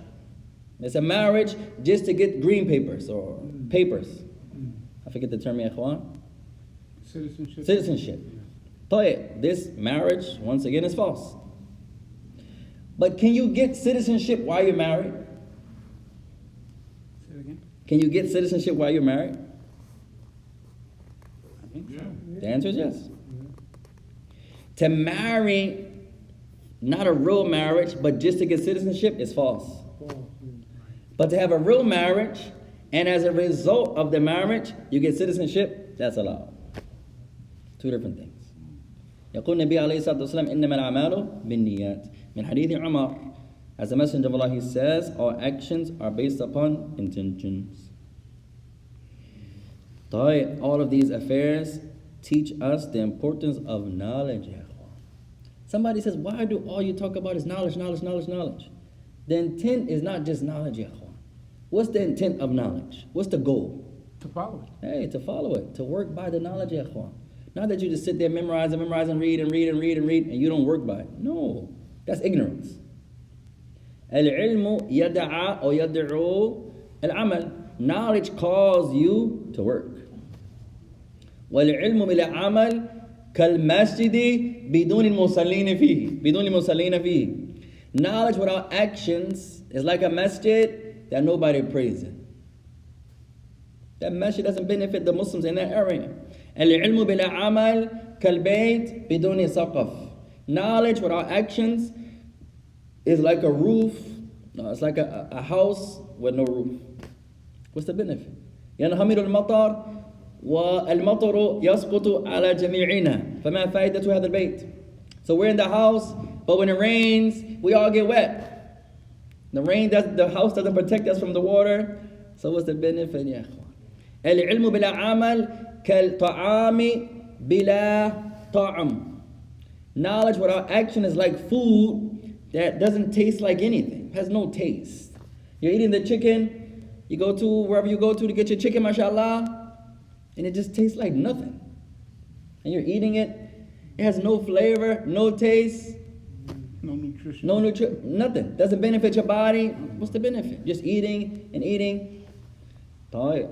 It's a marriage just to get green papers or papers. I forget the term, ya akhwan. Citizenship. Citizenship. This marriage, once again, is false. But can you get citizenship while you're married? Say it again. Can you get citizenship while you're married? I think so. The answer is yes. To marry, not a real marriage, but just to get citizenship is false. But to have a real marriage, and as a result of the marriage, you get citizenship, that's allowed. Two different things. يقول النبي عليه الصلاة والسلام إنما الأعمال بالنيات من حديث عمر. As the Messenger of Allah, he says, all actions are based upon intentions. All of these affairs teach us the importance of knowledge. Somebody says, why do all you talk about is knowledge, knowledge, knowledge, knowledge? The intent is not just knowledge. What's the intent of knowledge? What's the goal? To follow it. Hey, to follow it, to work by the knowledge. Not that you just sit there memorize and read, and you don't work by it. No, that's ignorance. العلم يدعى أو يدعو العمل. Knowledge calls you to work. والعلم بلا عمل كالمسجد بدون المصلين فيه. Knowledge without actions is like a masjid that nobody prays in. That masjid doesn't benefit the Muslims in that area. العلم بلا عمل كالبيت بدون سقف. Knowledge without actions is like a roof. No, it's like a house with no roof. What's the benefit? ينهمر المطر والمطر يسقط على جميعنا فما فائدة هذا البيت? So we're in the house, but when it rains, we all get wet. The house doesn't protect us from the water. So what's the benefit, يا أخوان? العلم بلا عمل كالطعام بلا طعم. Knowledge without action is like food that doesn't taste like anything, has no taste. You're eating the chicken, you go to wherever you go to get your chicken, mashallah, and it just tastes like nothing. And you're eating it, it has no flavor, no taste, No nutrition. Nothing. Doesn't benefit your body. What's the benefit? Just eating and eating. طيب.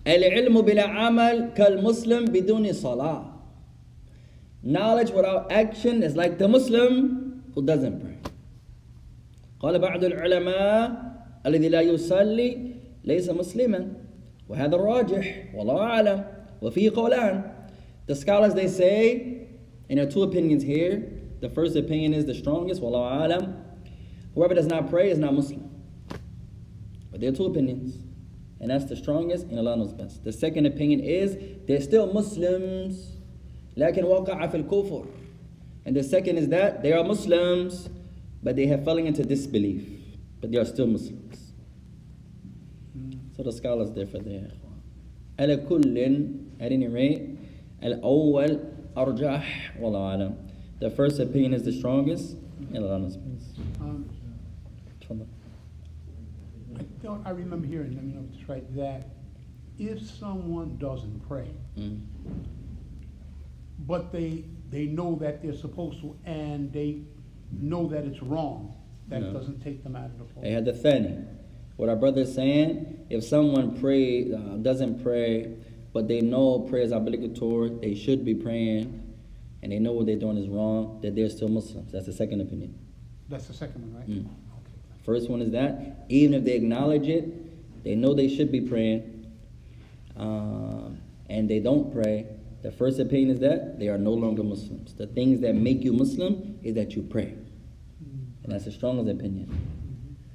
العلم بلا عمل كالمسلم بدون صلاة. Knowledge without action is like the Muslim who doesn't pray. قال بعض العلماء الذي لا يصلي ليس مسلما وهذا الراجح والله أعلم وفيه قولان. The scholars, they say, and there are two opinions here. The first opinion is the strongest, wallahu alam. Whoever does not pray is not Muslim. But there are two opinions, and that's the strongest, and Allah knows best. The second opinion is they're still Muslims, لكن وقع في الكفر. And the second is that they are Muslims, but they have fallen into disbelief, but they are still Muslims. So the scholars differ there. على كل, at any rate, الأول أرجح والله أعلم. The first opinion is the strongest, and Allah knows best. I remember hearing, let me know if it's right, that if someone doesn't pray, Mm. but they know that they're supposed to, and they know that it's wrong, that No. doesn't take them out of the fold. They had the thani. What our brother is saying, if someone doesn't pray, but they know prayer is obligatory, they should be praying, and they know what they're doing is wrong, that they're still Muslims. That's the second opinion. That's the second one, right? Mm. Okay. First one is that, even if they acknowledge it, they know they should be praying, and they don't pray, the first opinion is that they are no longer Muslims. The things that make you Muslim is that you pray. And that's the strongest opinion.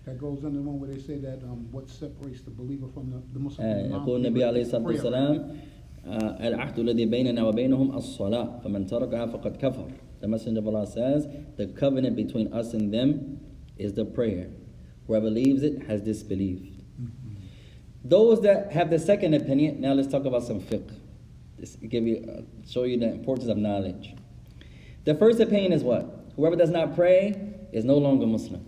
That goes under the one where they say that what separates the believer from the Muslim from the يقول النبي non-believer عليه is الصلاة prayer. والسلام العهد الذي بيننا وبينهم الصلاة فمن تركها فقد كفر. The Messenger of Allah says the covenant between us and them is the prayer. Whoever leaves it has disbelieved. Those that have the second opinion, now let's talk about some fiqh. This show you the importance of knowledge. The first opinion is what? Whoever does not pray is no longer Muslim.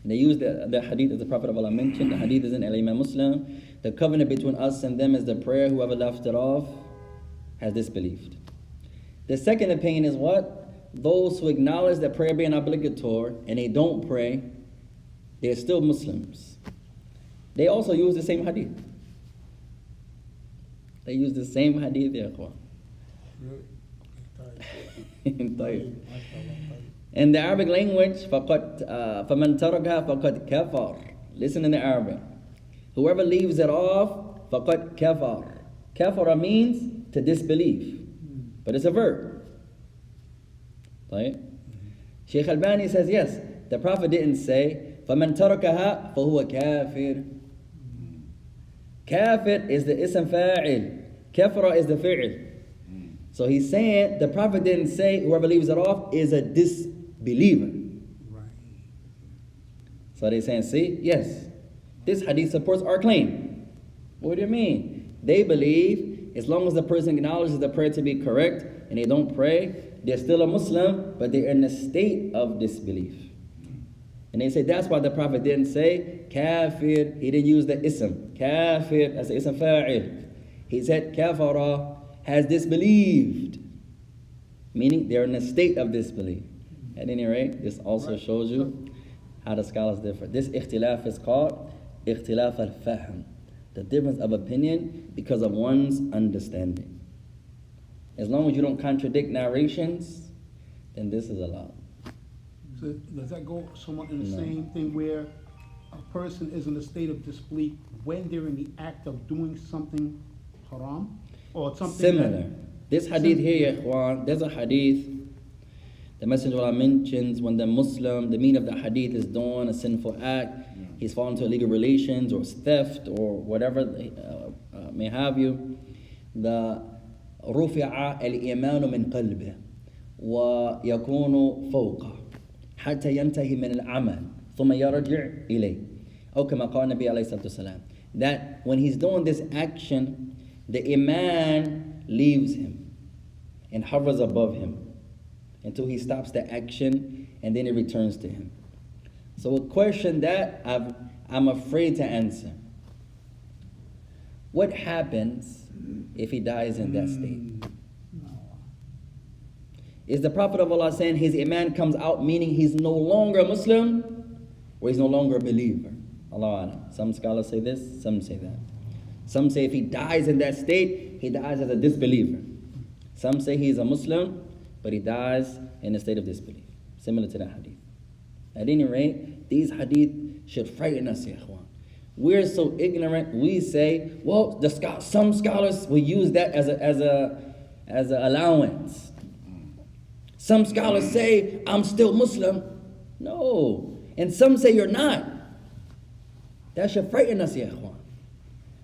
And they use the hadith as the Prophet of Allah mentioned. The hadith is in Imam Muslim. The covenant between us and them is the prayer. Whoever left it off has disbelieved. The second opinion is what? Those who acknowledge that prayer being obligatory and they don't pray, they're still Muslims. They also use the same hadith. They use the same hadith, ya ikhwan. طيب. In the Arabic language, فَمَنْ تَرَكَهَا فَقَدْ كَفَرْ. Listen in the Arabic. Whoever leaves it off, فَقَدْ كَفَرْ. Kafara means to disbelieve. But it's a verb. Right? Shaykh Albani says, yes, the Prophet didn't say, فَمَنْ تَرَكَهَا فَهُوَ كَافِرٌ. Kafir is the ism fa'il. Kafara is the fi'il. So he's saying, the Prophet didn't say whoever leaves it off is a disbeliever. Right. So they're saying, see, yes, this hadith supports our claim. What do you mean? They believe as long as the person acknowledges the prayer to be correct and they don't pray, they're still a Muslim, but they're in a state of disbelief. And they say that's why the Prophet didn't say kafir. He didn't use the ism. Kafir, that's the ism fa'il. He said kafara, has disbelieved. Meaning they're in a state of disbelief. At any rate, this also shows you how the scholars differ. This ikhtilaf is called ikhtilaf al-fahm. The difference of opinion because of one's understanding. As long as you don't contradict narrations, then this is allowed. So does that go somewhat in the No. same thing where a person is in a state of disbelief when they're in the act of doing something haram? Or something Similar. This hadith here, ya ikhwan, there's a hadith. The Messenger of Allah mentions when the Muslim, the meaning of the hadith is doing a sinful act, he's fallen into illegal relations or theft or whatever may have you. The رفع الإيمان من قلبه ويكون فوقه حتى ينتهي من العمل ثم يرجع إليه أو كما قال النبي عليه الصلاة والسلام. That when he's doing this action, the iman leaves him and hovers above him until he stops the action and then it returns to him. So a question that I'm afraid to answer. What happens if he dies in that state? Is the Prophet of Allah saying his iman comes out, meaning he's no longer a Muslim or he's no longer a believer? Allah Alam. Some scholars say this, some say that. Some say if he dies in that state, he dies as a disbeliever. Some say he's a Muslim, but he dies in a state of disbelief. Similar to that hadith. At any rate, these hadith should frighten us, ya ikhwan. We're so ignorant, we say, well, some scholars will use that as an allowance. Some scholars say, I'm still Muslim. No. And some say you're not. That should frighten us, ya ikhwan.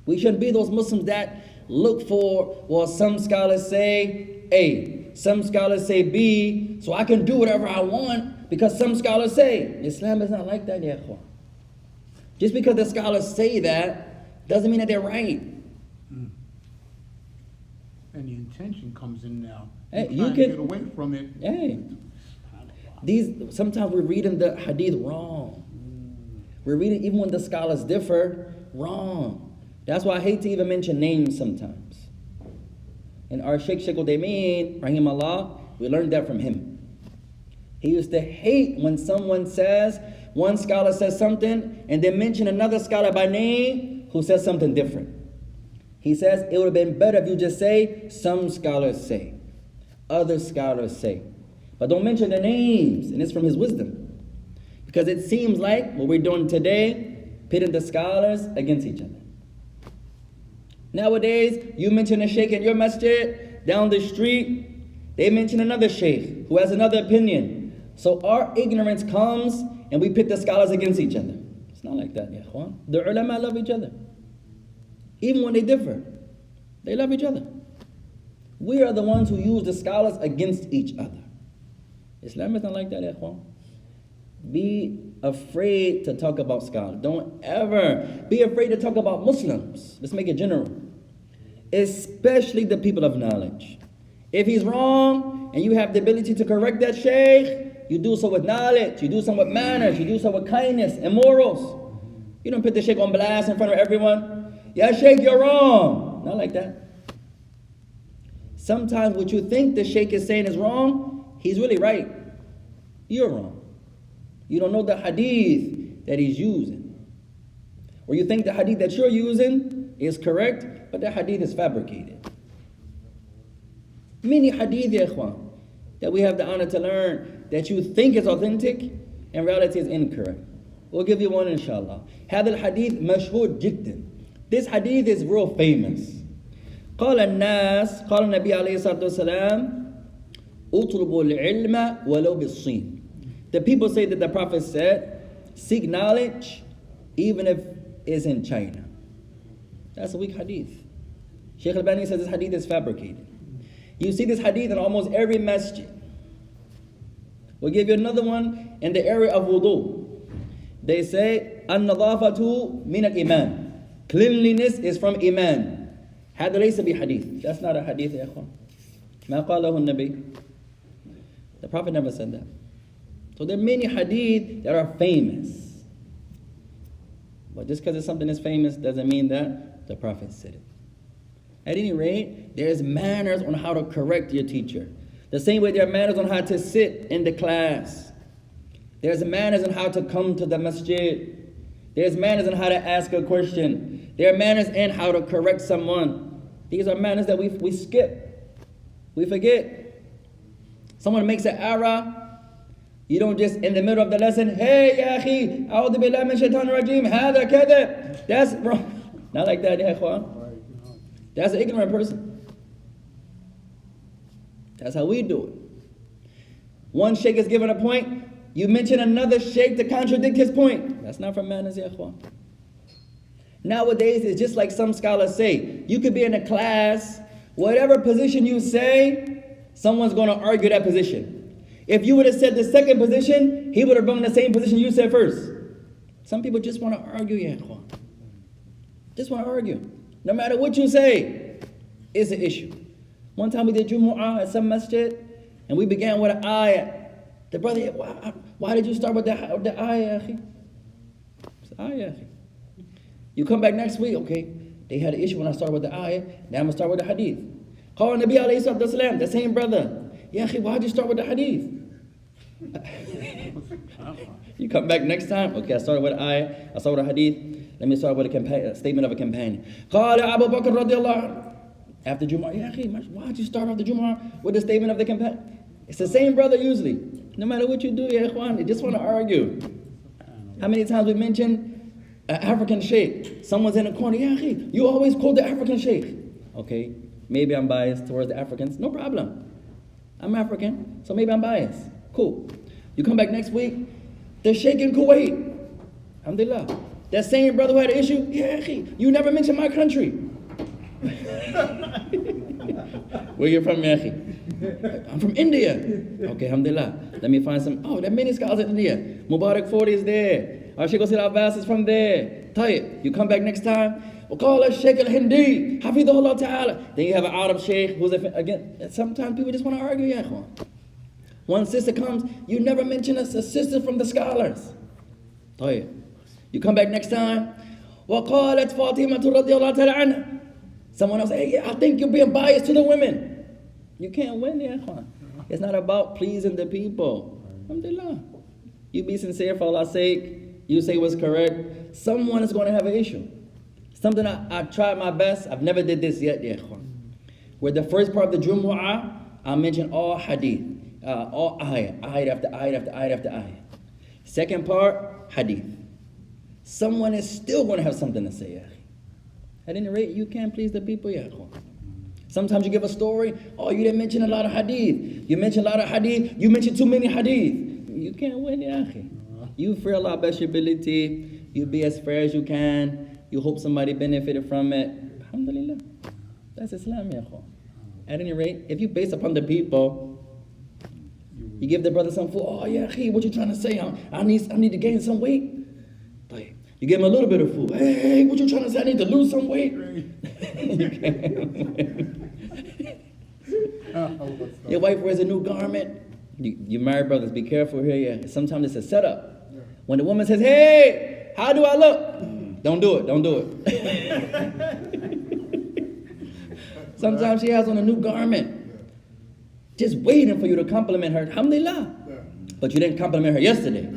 We shouldn't be those Muslims that look for, well, some scholars say A, some scholars say B, so I can do whatever I want because some scholars say. Islam is not like that, ya ikhwan. Just because the scholars say that doesn't mean that they're right. And the intention comes in now. Hey, You're trying to get away from it. Hey, sometimes we're reading the hadith wrong. We're reading, even when the scholars differ, wrong. That's why I hate to even mention names sometimes. And our Sheikh Uthaymeen, rahimahullah, we learned that from him. He used to hate when someone says, one scholar says something, and then mention another scholar by name who says something different. He says, it would have been better if you just say, some scholars say, other scholars say. But don't mention the names, and it's from his wisdom. Because it seems like what we're doing today, pitting the scholars against each other. Nowadays, you mention a sheikh in your masjid, down the street, they mention another sheikh who has another opinion. So our ignorance comes and we pit the scholars against each other. It's not like that, ya ikhwan. The ulama love each other. Even when they differ, they love each other. We are the ones who use the scholars against each other. Islam is not like that, ya ikhwan. Be afraid to talk about scholars. Don't ever be afraid to talk about Muslims. Let's make it general. Especially the people of knowledge. If he's wrong and you have the ability to correct that sheikh, you do so with knowledge, you do so with manners, you do so with kindness and morals. You don't put the sheikh on blast in front of everyone. Yeah, sheikh, you're wrong. Not like that. Sometimes what you think the sheikh is saying is wrong, he's really right. You're wrong. You don't know the hadith that he's using. Or you think the hadith that you're using is correct, but the hadith is fabricated. Many hadith, ya ikhwan, that we have the honor to learn that you think is authentic, in reality is incorrect. We'll give you one inshallah. هذا الحديث مشهور جدا. This hadith is real famous. قال النبي عليه الصلاة والسلام اطلبوا العلم ولو بالصين. The people say that the Prophet said, seek knowledge even if it's in China. That's a weak hadith. Shaykh al-Albani says this hadith is fabricated. You see this hadith in almost every masjid. We'll give you another one in the area of wudu. They say, an-nadafatu min al-iman. Cleanliness is from iman. هذا ليس بحديث. That's not a hadith, يا إخوان. ما قاله النبي. The Prophet never said that. So there are many hadith that are famous. But just because it's something that's famous doesn't mean that the Prophet said it. At any rate, there's manners on how to correct your teacher. The same way there are manners on how to sit in the class. There's manners on how to come to the masjid. There's manners on how to ask a question. There are manners in how to correct someone. These are manners that we skip. We forget. Someone makes an error. You don't just in the middle of the lesson, hey, ya akhi, a'udhu billahi min shaitan rajim, hada kada. That's wrong. Not like that, ya ikhwan. That's an ignorant person. That's how we do it. One sheikh is given a point, you mention another sheikh to contradict his point. That's not from manners, ya ikhwan. Nowadays, it's just like some scholars say. You could be in a class, whatever position you say, someone's going to argue that position. If you would have said the second position, he would have brought the same position you said first. Some people just want to argue, ya ikhwan. Just want to argue. No matter what you say, it's an issue. One time we did Jumu'ah at some masjid, and we began with an ayah. The brother, why did you start with the ayah, akhi? It's the ayah, akhi. You come back next week, okay, they had an issue when I started with the ayah, now I'm going to start with the hadith. Call Nabi alayhi salatu wasalam, the same brother. Yeah, akhi, why'd you start with the hadith? You come back next time, okay, I started with the ayah, I started with the hadith. Let me start with a statement of a companion. قال Abu Bakr radiallahu anhu. After Jumu'ah, ya akhi, why'd you start off the Jumu'ah with the statement of the companion? It's the same brother usually. No matter what you do, ya ikhwan, they just want to argue. How many times we mention an African sheikh? Someone's in the corner, ya akhi, you always quote the African sheikh. Okay, maybe I'm biased towards the Africans. No problem. I'm African, so maybe I'm biased. Cool. You come back next week, the sheikh in Kuwait. Alhamdulillah. That same brother who had an issue, yeah, you never mentioned my country. Where you from, ya akhi? I'm from India. Okay, alhamdulillah. Let me find some. Oh, there are many scholars in India. Mubarak 40 is there. Our Sheikh Hussein Abbas is from there. Tayyip. You come back next time. وقال الشيخ الهندي حفظه الله تعالى. Then you have an Arab sheikh who's again. Sometimes people just want to argue, ya ikhwan. One sister comes, you never mention a sister from the scholars. Tayyip. You come back next time. وَقَالَتْ فَاطِمَةُ رَضِيَ اللَّهُ تَعَالَى عَنْهَا. Someone else say, hey, yeah, I think you're being biased to the women. You can't win, ya ikhwan. It's not about pleasing the people. Alhamdulillah. You be sincere for Allah's sake. You say what's correct. Someone is going to have an issue. Something I tried my best. I've never did this yet, ya ikhwan. Where the first part of the Jumu'ah, I mention all hadith. All ayah after ayah after ayah after ayah. Second part, hadith. Someone is still going to have something to say, ya. At any rate, you can't please the people, ya ikhwan. Sometimes you give a story, oh, you didn't mention a lot of hadith. You mentioned a lot of hadith. You mentioned too many hadith. You can't win, ya akhi. You fear Allah best your ability. You be as fair as you can. You hope somebody benefited from it. Alhamdulillah. That's Islam, ya ikhwan. At any rate, if you base upon the people, you give the brother some food. Oh, yeah, akhi, what you trying to say? I need to gain some weight. You give him a little bit of food. Hey, what you trying to say? I need to lose some weight. You can't. Your wife wears a new garment. You married brothers, be careful here. Yeah. Sometimes it's a setup. When the woman says, hey, how do I look? Don't do it. Don't do it. Sometimes she has on a new garment. Just waiting for you to compliment her. Alhamdulillah. But you didn't compliment her yesterday.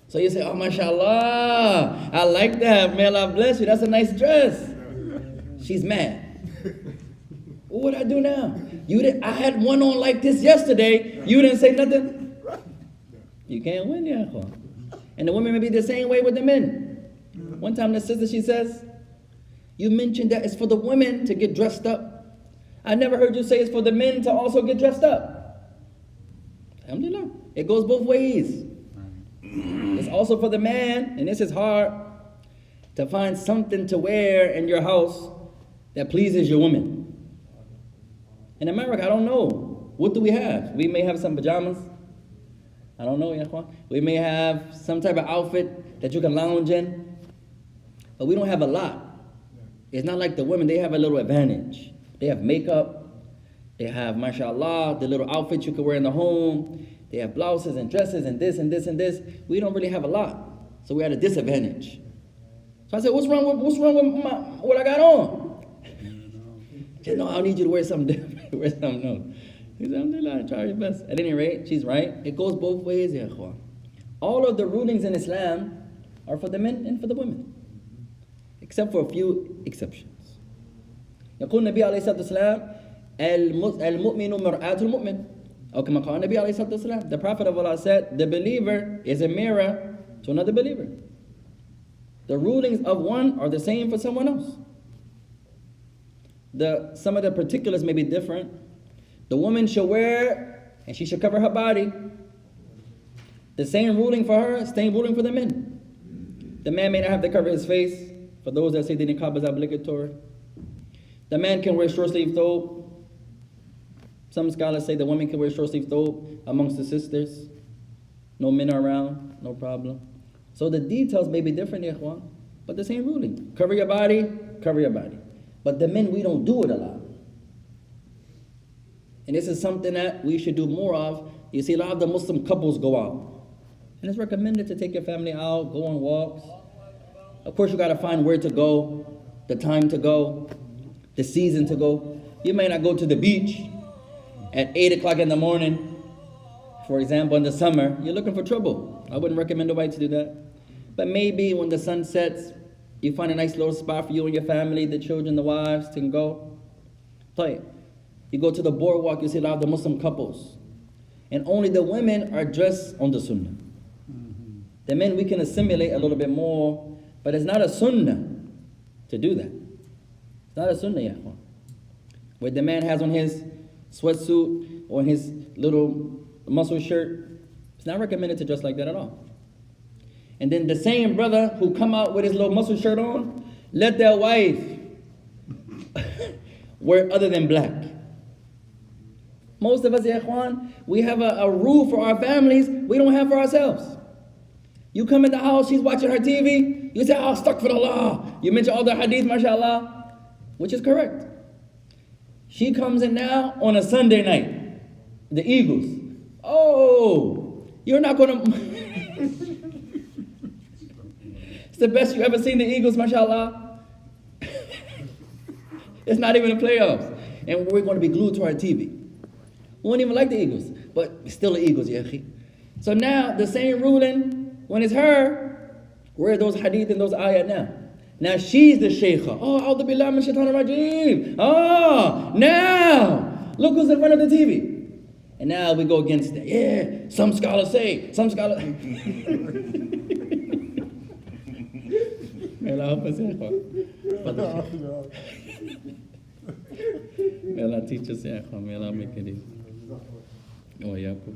So you say, oh, mashallah, I like that. May Allah bless you. That's a nice dress. She's mad. What would I do now? I had one on like this yesterday. You didn't say nothing? You can't win, ya ikhwan. And the women may be the same way with the men. One time the sister, she says, you mentioned that it's for the women to get dressed up. I never heard you say it's for the men to also get dressed up. Alhamdulillah. It goes both ways. It's also for the man, and this is hard, to find something to wear in your house that pleases your woman. In America, I don't know. What do we have? We may have some pajamas. I don't know, ya ikhwan. We may have some type of outfit that you can lounge in. But we don't have a lot. It's not like the women, they have a little advantage. They have makeup. They have, mashallah, the little outfits you can wear in the home. They have blouses and dresses and this and this and this. We don't really have a lot. So we're at a disadvantage. So I said, what's wrong with what I got on? She said, no, I need you to wear something different. Wear something else. He said, alhamdulillah, try your best. At any rate, she's right. It goes both ways, ya ikhwan. All of the rulings in Islam are for the men and for the women. Except for a few exceptions. يقول النبي عليه الصلاة والسلام المؤمن مرآة المؤمن. The Prophet of Allah said, the believer is a mirror to another believer. The rulings of one are the same for someone else. Some of the particulars may be different. The woman should wear, and she should cover her body. The same ruling for her, same ruling for the men. The man may not have to cover his face, for those that say the niqab is obligatory. The man can wear short-sleeve thobe. Some scholars say the woman can wear short-sleeve thobe amongst the sisters. No men are around, no problem. So the details may be different, ikhwan, but the same ruling. Cover your body, cover your body. But the men, we don't do it a lot. And this is something that we should do more of. You see, a lot of the Muslim couples go out. And it's recommended to take your family out, go on walks. Of course, you got to find where to go, the time to go, the season to go. You may not go to the beach at 8 o'clock in the morning. For example, in the summer, you're looking for trouble. I wouldn't recommend nobody to do that. But maybe when the sun sets, you find a nice little spot for you and your family, the children, the wives, to go. You go to the boardwalk, you see a lot of the Muslim couples. And only the women are dressed on the sunnah. The men, we can assimilate a little bit more, but it's not a sunnah to do that. It's not a sunnah, ya ikhwan. Where the man has on his sweatsuit or his little muscle shirt, it's not recommended to dress like that at all. And then the same brother who come out with his little muscle shirt on, let their wife wear other than black. Most of us, ya ikhwan, we have a rule for our families we don't have for ourselves. You come in the house, she's watching her TV, you say, oh, astaghfirullah. You mention all the hadith, mashallah, which is correct. She comes in now on a Sunday night, the Eagles. Oh, you're not going to... It's the best you ever seen the Eagles, mashallah. It's not even the playoffs. And we're going to be glued to our TV. We don't even like the Eagles, but still the Eagles, ya akhi. So now, the same ruling, when it's her, where are those hadith and those ayat now? Now she's the shaykha. Oh, a'udhu billahi min shaitanir rajim. Oh, now, look who's in front of the TV. And now we go against that. Yeah, some scholars say, some scholars... May Allah help us, ikhwan. May Allah teach us, ikhwan. May Allah make it easy. Oh, Yaqub.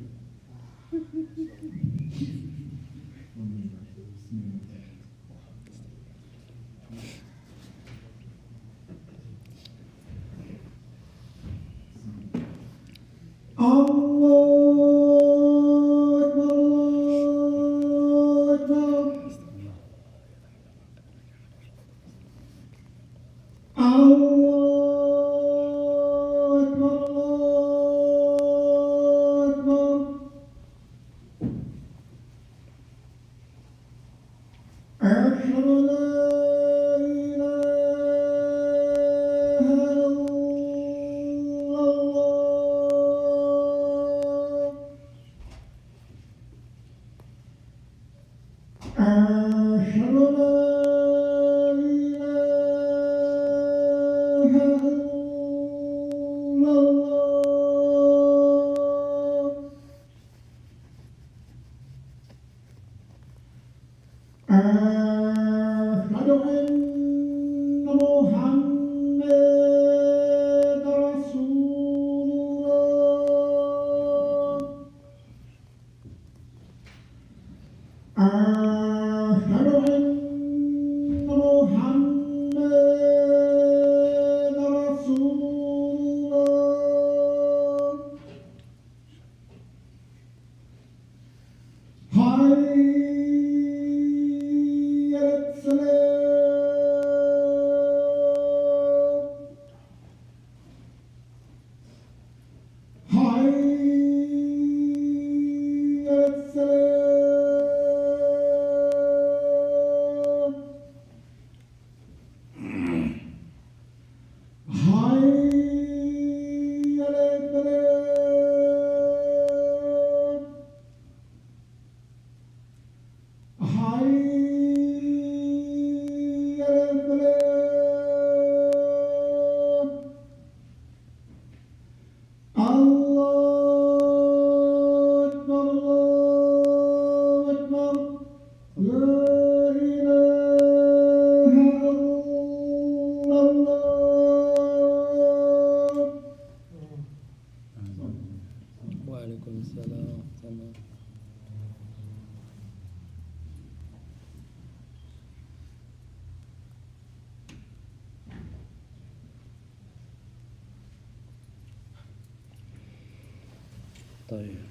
طيب.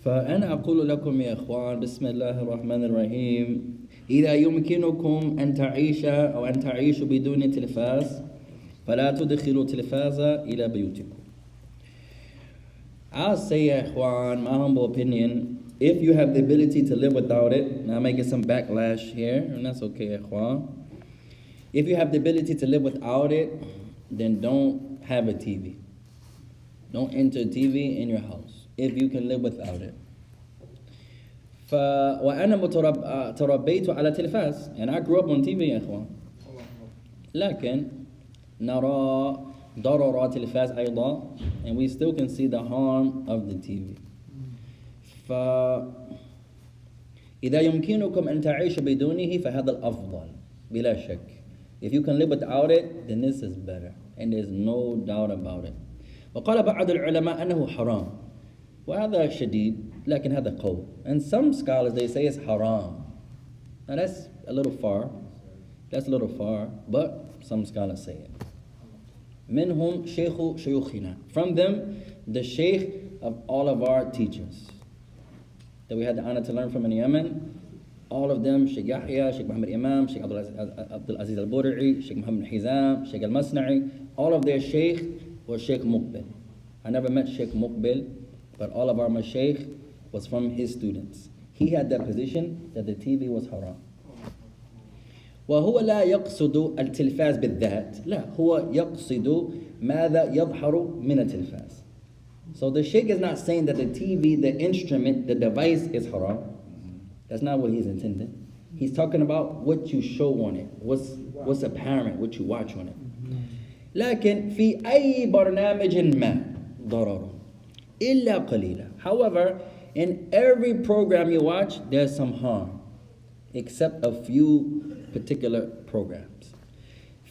فأنا أقول لكم يا إخوان بسم الله الرحمن الرحيم إذا يمكنكم أن تعيش أو أن تعيشوا بدون تلفاز فلا تدخلوا تلفاز إلى بيوتكم. I'll say يا إخوان, my humble opinion, if you have the ability to live without it, now I may get some backlash here, and that's okay يا إخوان. If you have the ability to live without it, then don't have a TV. Don't enter a TV in your house if you can live without it. وأنا تربيت على تلفاز, and I grew up on TV يا إخوان. لكن نرى ضرر تلفاز أيضا, and we still can see the harm of the TV. إذا يمكنكم أن تعيشوا بدونه فهذا الأفضل بلا شك. If you can live without it, then this is better, and there's no doubt about it. وقال بعض العلماء أنه حرام, وهذا شديد, لكن هذا قول. And some scholars, they say it's haram. Now that's a little far. That's a little far, but some scholars say it. منهم شيخ شيوخنا. From them, the sheikh of all of our teachers that we had the honor to learn from in Yemen. All of them, Sheikh Yahya, Sheikh Muhammad Imaam, Sheikh Abdul Aziz al-Bur'i, Sheikh Muhammad Hizam, Sheikh al-Masna'i, all of their sheikh was Sheikh Muqbil. I never met Sheikh Muqbil, but all of our mashaykh was from his students. he had that position that the TV was haram. وهو لا يقصد التلفاز بالذات لا هو يقصد ماذا يظهر من التلفاز. So the sheikh is not saying that the TV, the instrument, the device is haram. That's not what he's intending. He's talking about what you show on it, what's apparent, what you watch on it. لكن في أي برنامج ما ضرر إلا قليلا. However, in every program you watch, there's some harm, except a few particular programs.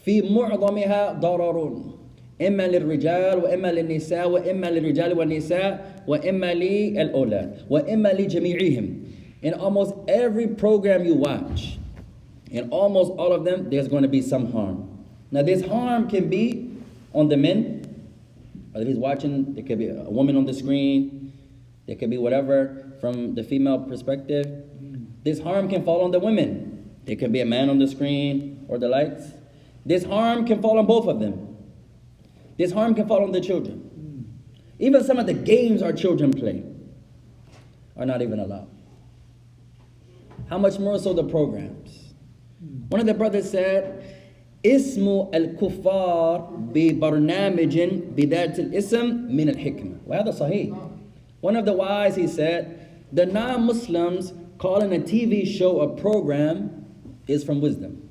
في معظمها ضرر إما للرجال وإما للنساء وإما للرجال والنساء وإما للأولاد وإما لجميعهم. In almost every program you watch, in almost all of them, there's going to be some harm. Now this harm can be on the men, or he's watching, there could be a woman on the screen, there could be whatever from the female perspective. This harm can fall on the women. There could be a man on the screen or the likes. This harm can fall on both of them. This harm can fall on the children. Even some of the games our children play are not even allowed. How much more so the programs? One of the brothers said, اسم الكفار ببرنامج بذات الاسم من الحكمة. وهذا صحيح. One of the wise, he said, the non-Muslims calling a TV show a program is from wisdom.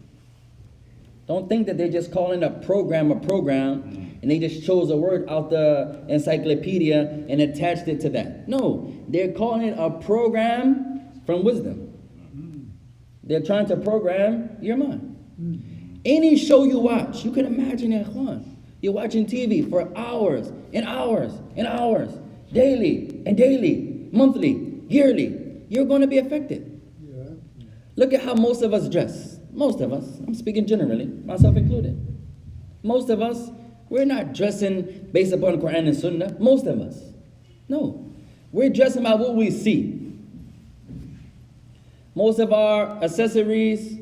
Don't think that they're just calling a program and they just chose a word out the encyclopedia and attached it to that. No, they're calling it a program from wisdom. They're trying to program your mind. Any show you watch, you can imagine, ikhwan, you're watching TV for hours and hours and hours, daily and daily, monthly, yearly. You're going to be affected. Yeah. Look at how most of us dress. Most of us, I'm speaking generally, myself included. Most of us, we're not dressing based upon Quran and Sunnah. Most of us. No. We're dressing by what we see. Most of our accessories,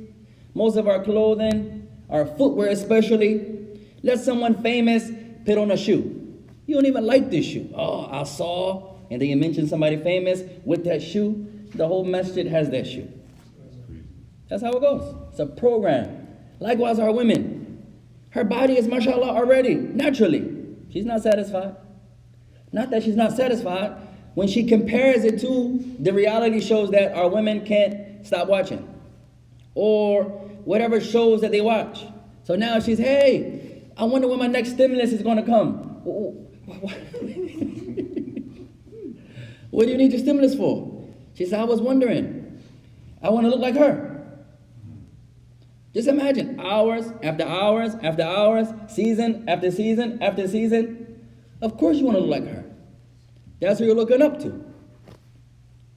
most of our clothing, our footwear especially. Let someone famous put on a shoe. You don't even like this shoe. Oh, I saw, and then you mention somebody famous with that shoe. The whole masjid has that shoe. That's how it goes. It's a program. Likewise, our women. Her body is mashallah already, naturally. She's not satisfied. Not that she's not satisfied. When she compares it to the reality shows that our women can't stop watching, or whatever shows that they watch. So now she's, hey, I wonder when my next stimulus is going to come. What do you need your stimulus for? She said, I was wondering. I want to look like her. Just imagine, hours after hours after hours, season after season after season. Of course you want to look like her. That's who you're looking up to.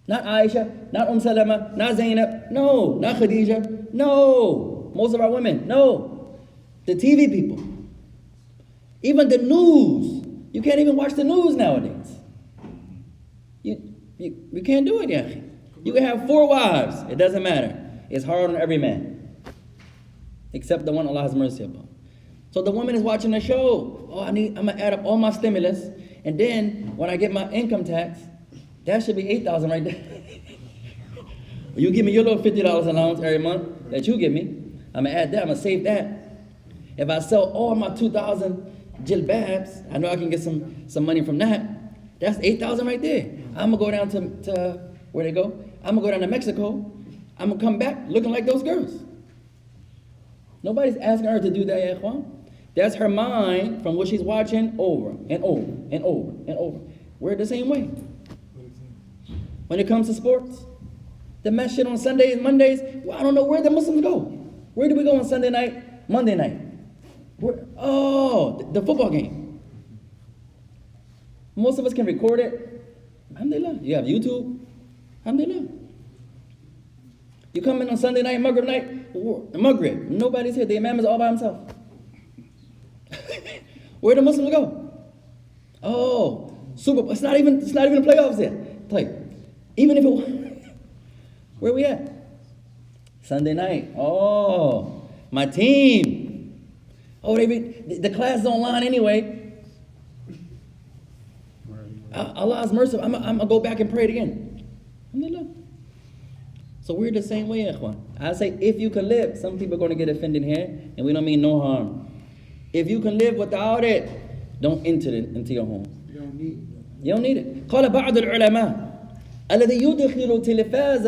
Not Aisha, not Salama, not Zainab, no, not Khadija, no. Most of our women, no. The TV people. Even the news. You can't even watch the news nowadays. You can't do it, yeah. You can have 4 wives, it doesn't matter. It's hard on every man. Except the one Allah has mercy upon. So the woman is watching the show. Oh, I'm gonna add up all my stimulus, and then when I get my income tax, that should be $8,000 right there. You give me your little $50 allowance every month that you give me. I'm gonna add that. I'm gonna save that. If I sell all my 2,000 jilbabs, I know I can get some money from that. That's $8,000 right there. I'm gonna go down to where they go. I'm gonna go down to Mexico. I'm gonna come back looking like those girls. Nobody's asking her to do that, ya ikhwan. That's her mind from what she's watching over and over and over and over. We're the same way. When it comes to sports, the masjid on Sundays, Mondays, well, I don't know where the Muslims go. Where do we go on Sunday night, Monday night? The football game. Most of us can record it. Alhamdulillah. You have YouTube. Alhamdulillah. You come in on Sunday night, Maghrib night, Maghrib. Nobody's here. The Imaam is all by himself. Where do Muslims go? Oh, Super Bowl. It's not even the playoffs yet. Play. Even if it where we at? Sunday night. Oh, my team. Oh, the class is online anyway. Allah's mercy. I'm gonna go back and pray it again. Alhamdulillah. So we're the same way, ikhwan. I say, if you can live, some people are going to get offended here, and we don't mean no harm. If you can live without it, don't enter it into your home. You don't need it. You don't need it. قال بعض العلماء الذي يدخل تلفاز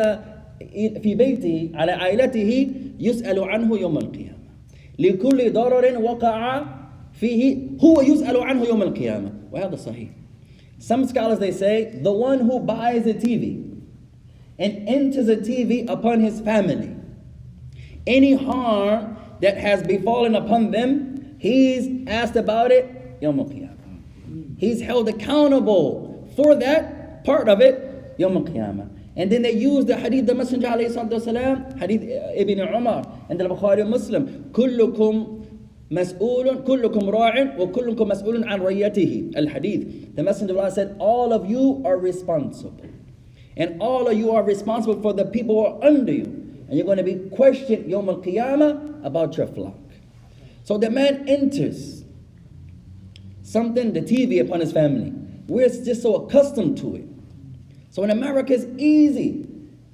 في بيته على عائلته يسأل عنه يوم القيامة. لكل ضرر وقع فيه هو يسأل عنه يوم القيامة. وهذا صحيح. Some scholars, they say, the one who buys a TV and enters a TV upon his family, any harm that has befallen upon them, he's asked about it Yawm al-Qiyamah. He's held accountable for that part of it Yawm al-Qiyamah. And then they use the hadith, the Messenger alayhi salatu wasalam, hadith Ibn Umar and the Bukhari and Muslim, كلكم مسؤول كلكم راع وكلكم مسؤول عن رعيته. Al-Hadith. The Messenger of Allah said, all of you are responsible. And all of you are responsible for the people who are under you. And you're going to be questioned Yawm al-Qiyamah about your flock. So the man enters something, the TV, upon his family. We're just so accustomed to it. So in America, it's easy.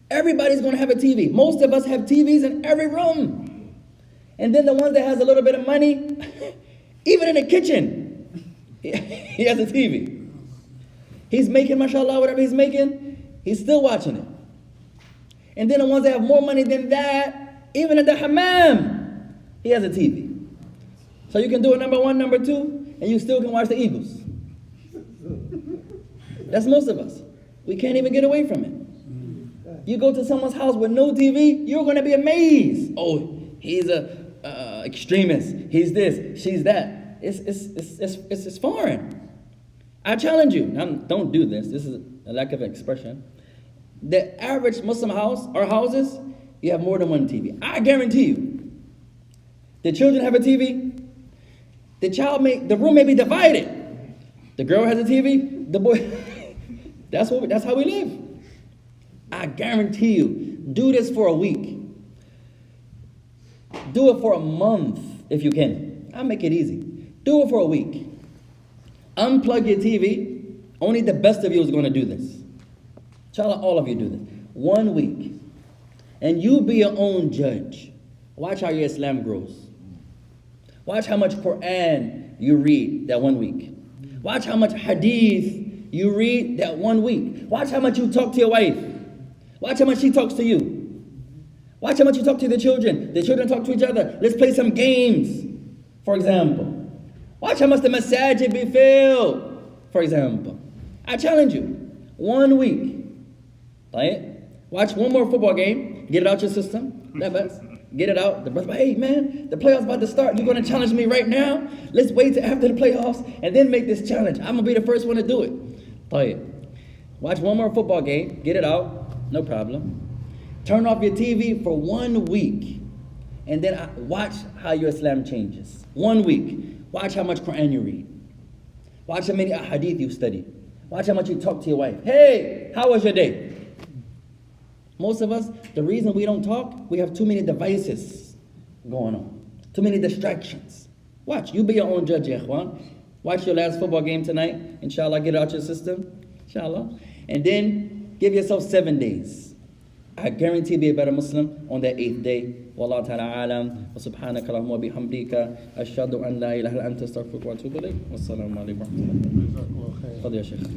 Everybody's going to have a TV. Most of us have TVs in every room. And then the ones that has a little bit of money, even in the kitchen, he has a TV. He's making, mashallah, whatever he's making, he's still watching it. And then the ones that have more money than that, even in the hammam, he has a TV. So you can do it number 1, number 2, and you still can watch the Eagles. That's most of us. We can't even get away from it. You go to someone's house with no TV, you're going to be amazed. Oh, he's a extremist. He's this, she's that. It's foreign. I challenge you. Now, don't do this. This is a lack of expression. The average Muslim house or houses, you have more than one TV. I guarantee you. The children have a TV. The room may be divided. The girl has a TV. The boy. That's how we live. I guarantee you. Do this for a week. Do it for a month if you can. I'll make it easy. Do it for a week. Unplug your TV. Only the best of you is going to do this. Inshallah, all of you do this. 1 week. And you be your own judge. Watch how your Islam grows. Watch how much Quran you read that 1 week. Watch how much hadith you read that 1 week. Watch how much you talk to your wife. Watch how much she talks to you. Watch how much you talk to the children. The children talk to each other. Let's play some games, for example. Watch how much the masajid be filled, for example. I challenge you. 1 week. Right? Watch one more football game. Get it out your system. Get it out. The brother, hey man, the playoffs about to start. You're going to challenge me right now? Let's wait till after the playoffs and then make this challenge. I'm going to be the first one to do it. Right? Watch one more football game. Get it out. No problem. Turn off your TV for 1 week. And then watch how your Islam changes. 1 week. Watch how much Quran you read. Watch how many hadith you study. Watch how much you talk to your wife. Hey, how was your day? Most of us, the reason we don't talk, we have too many devices going on. Too many distractions. Watch. You be your own judge, ikhwan. Watch your last football game tonight. Inshallah, get it out your system. Inshallah. And then give yourself 7 days. I guarantee be a better Muslim on that 8th day. Wallahu ta'ala alam. Wa subhanaka Allahumma wa bihamdika. Ashhadu an la ilaha illa anta astaghfiruka wa atubu ilayk. Wassalamu alaikum wa rahmatullahi wa barakatuh. Fadhi ya Shaykh.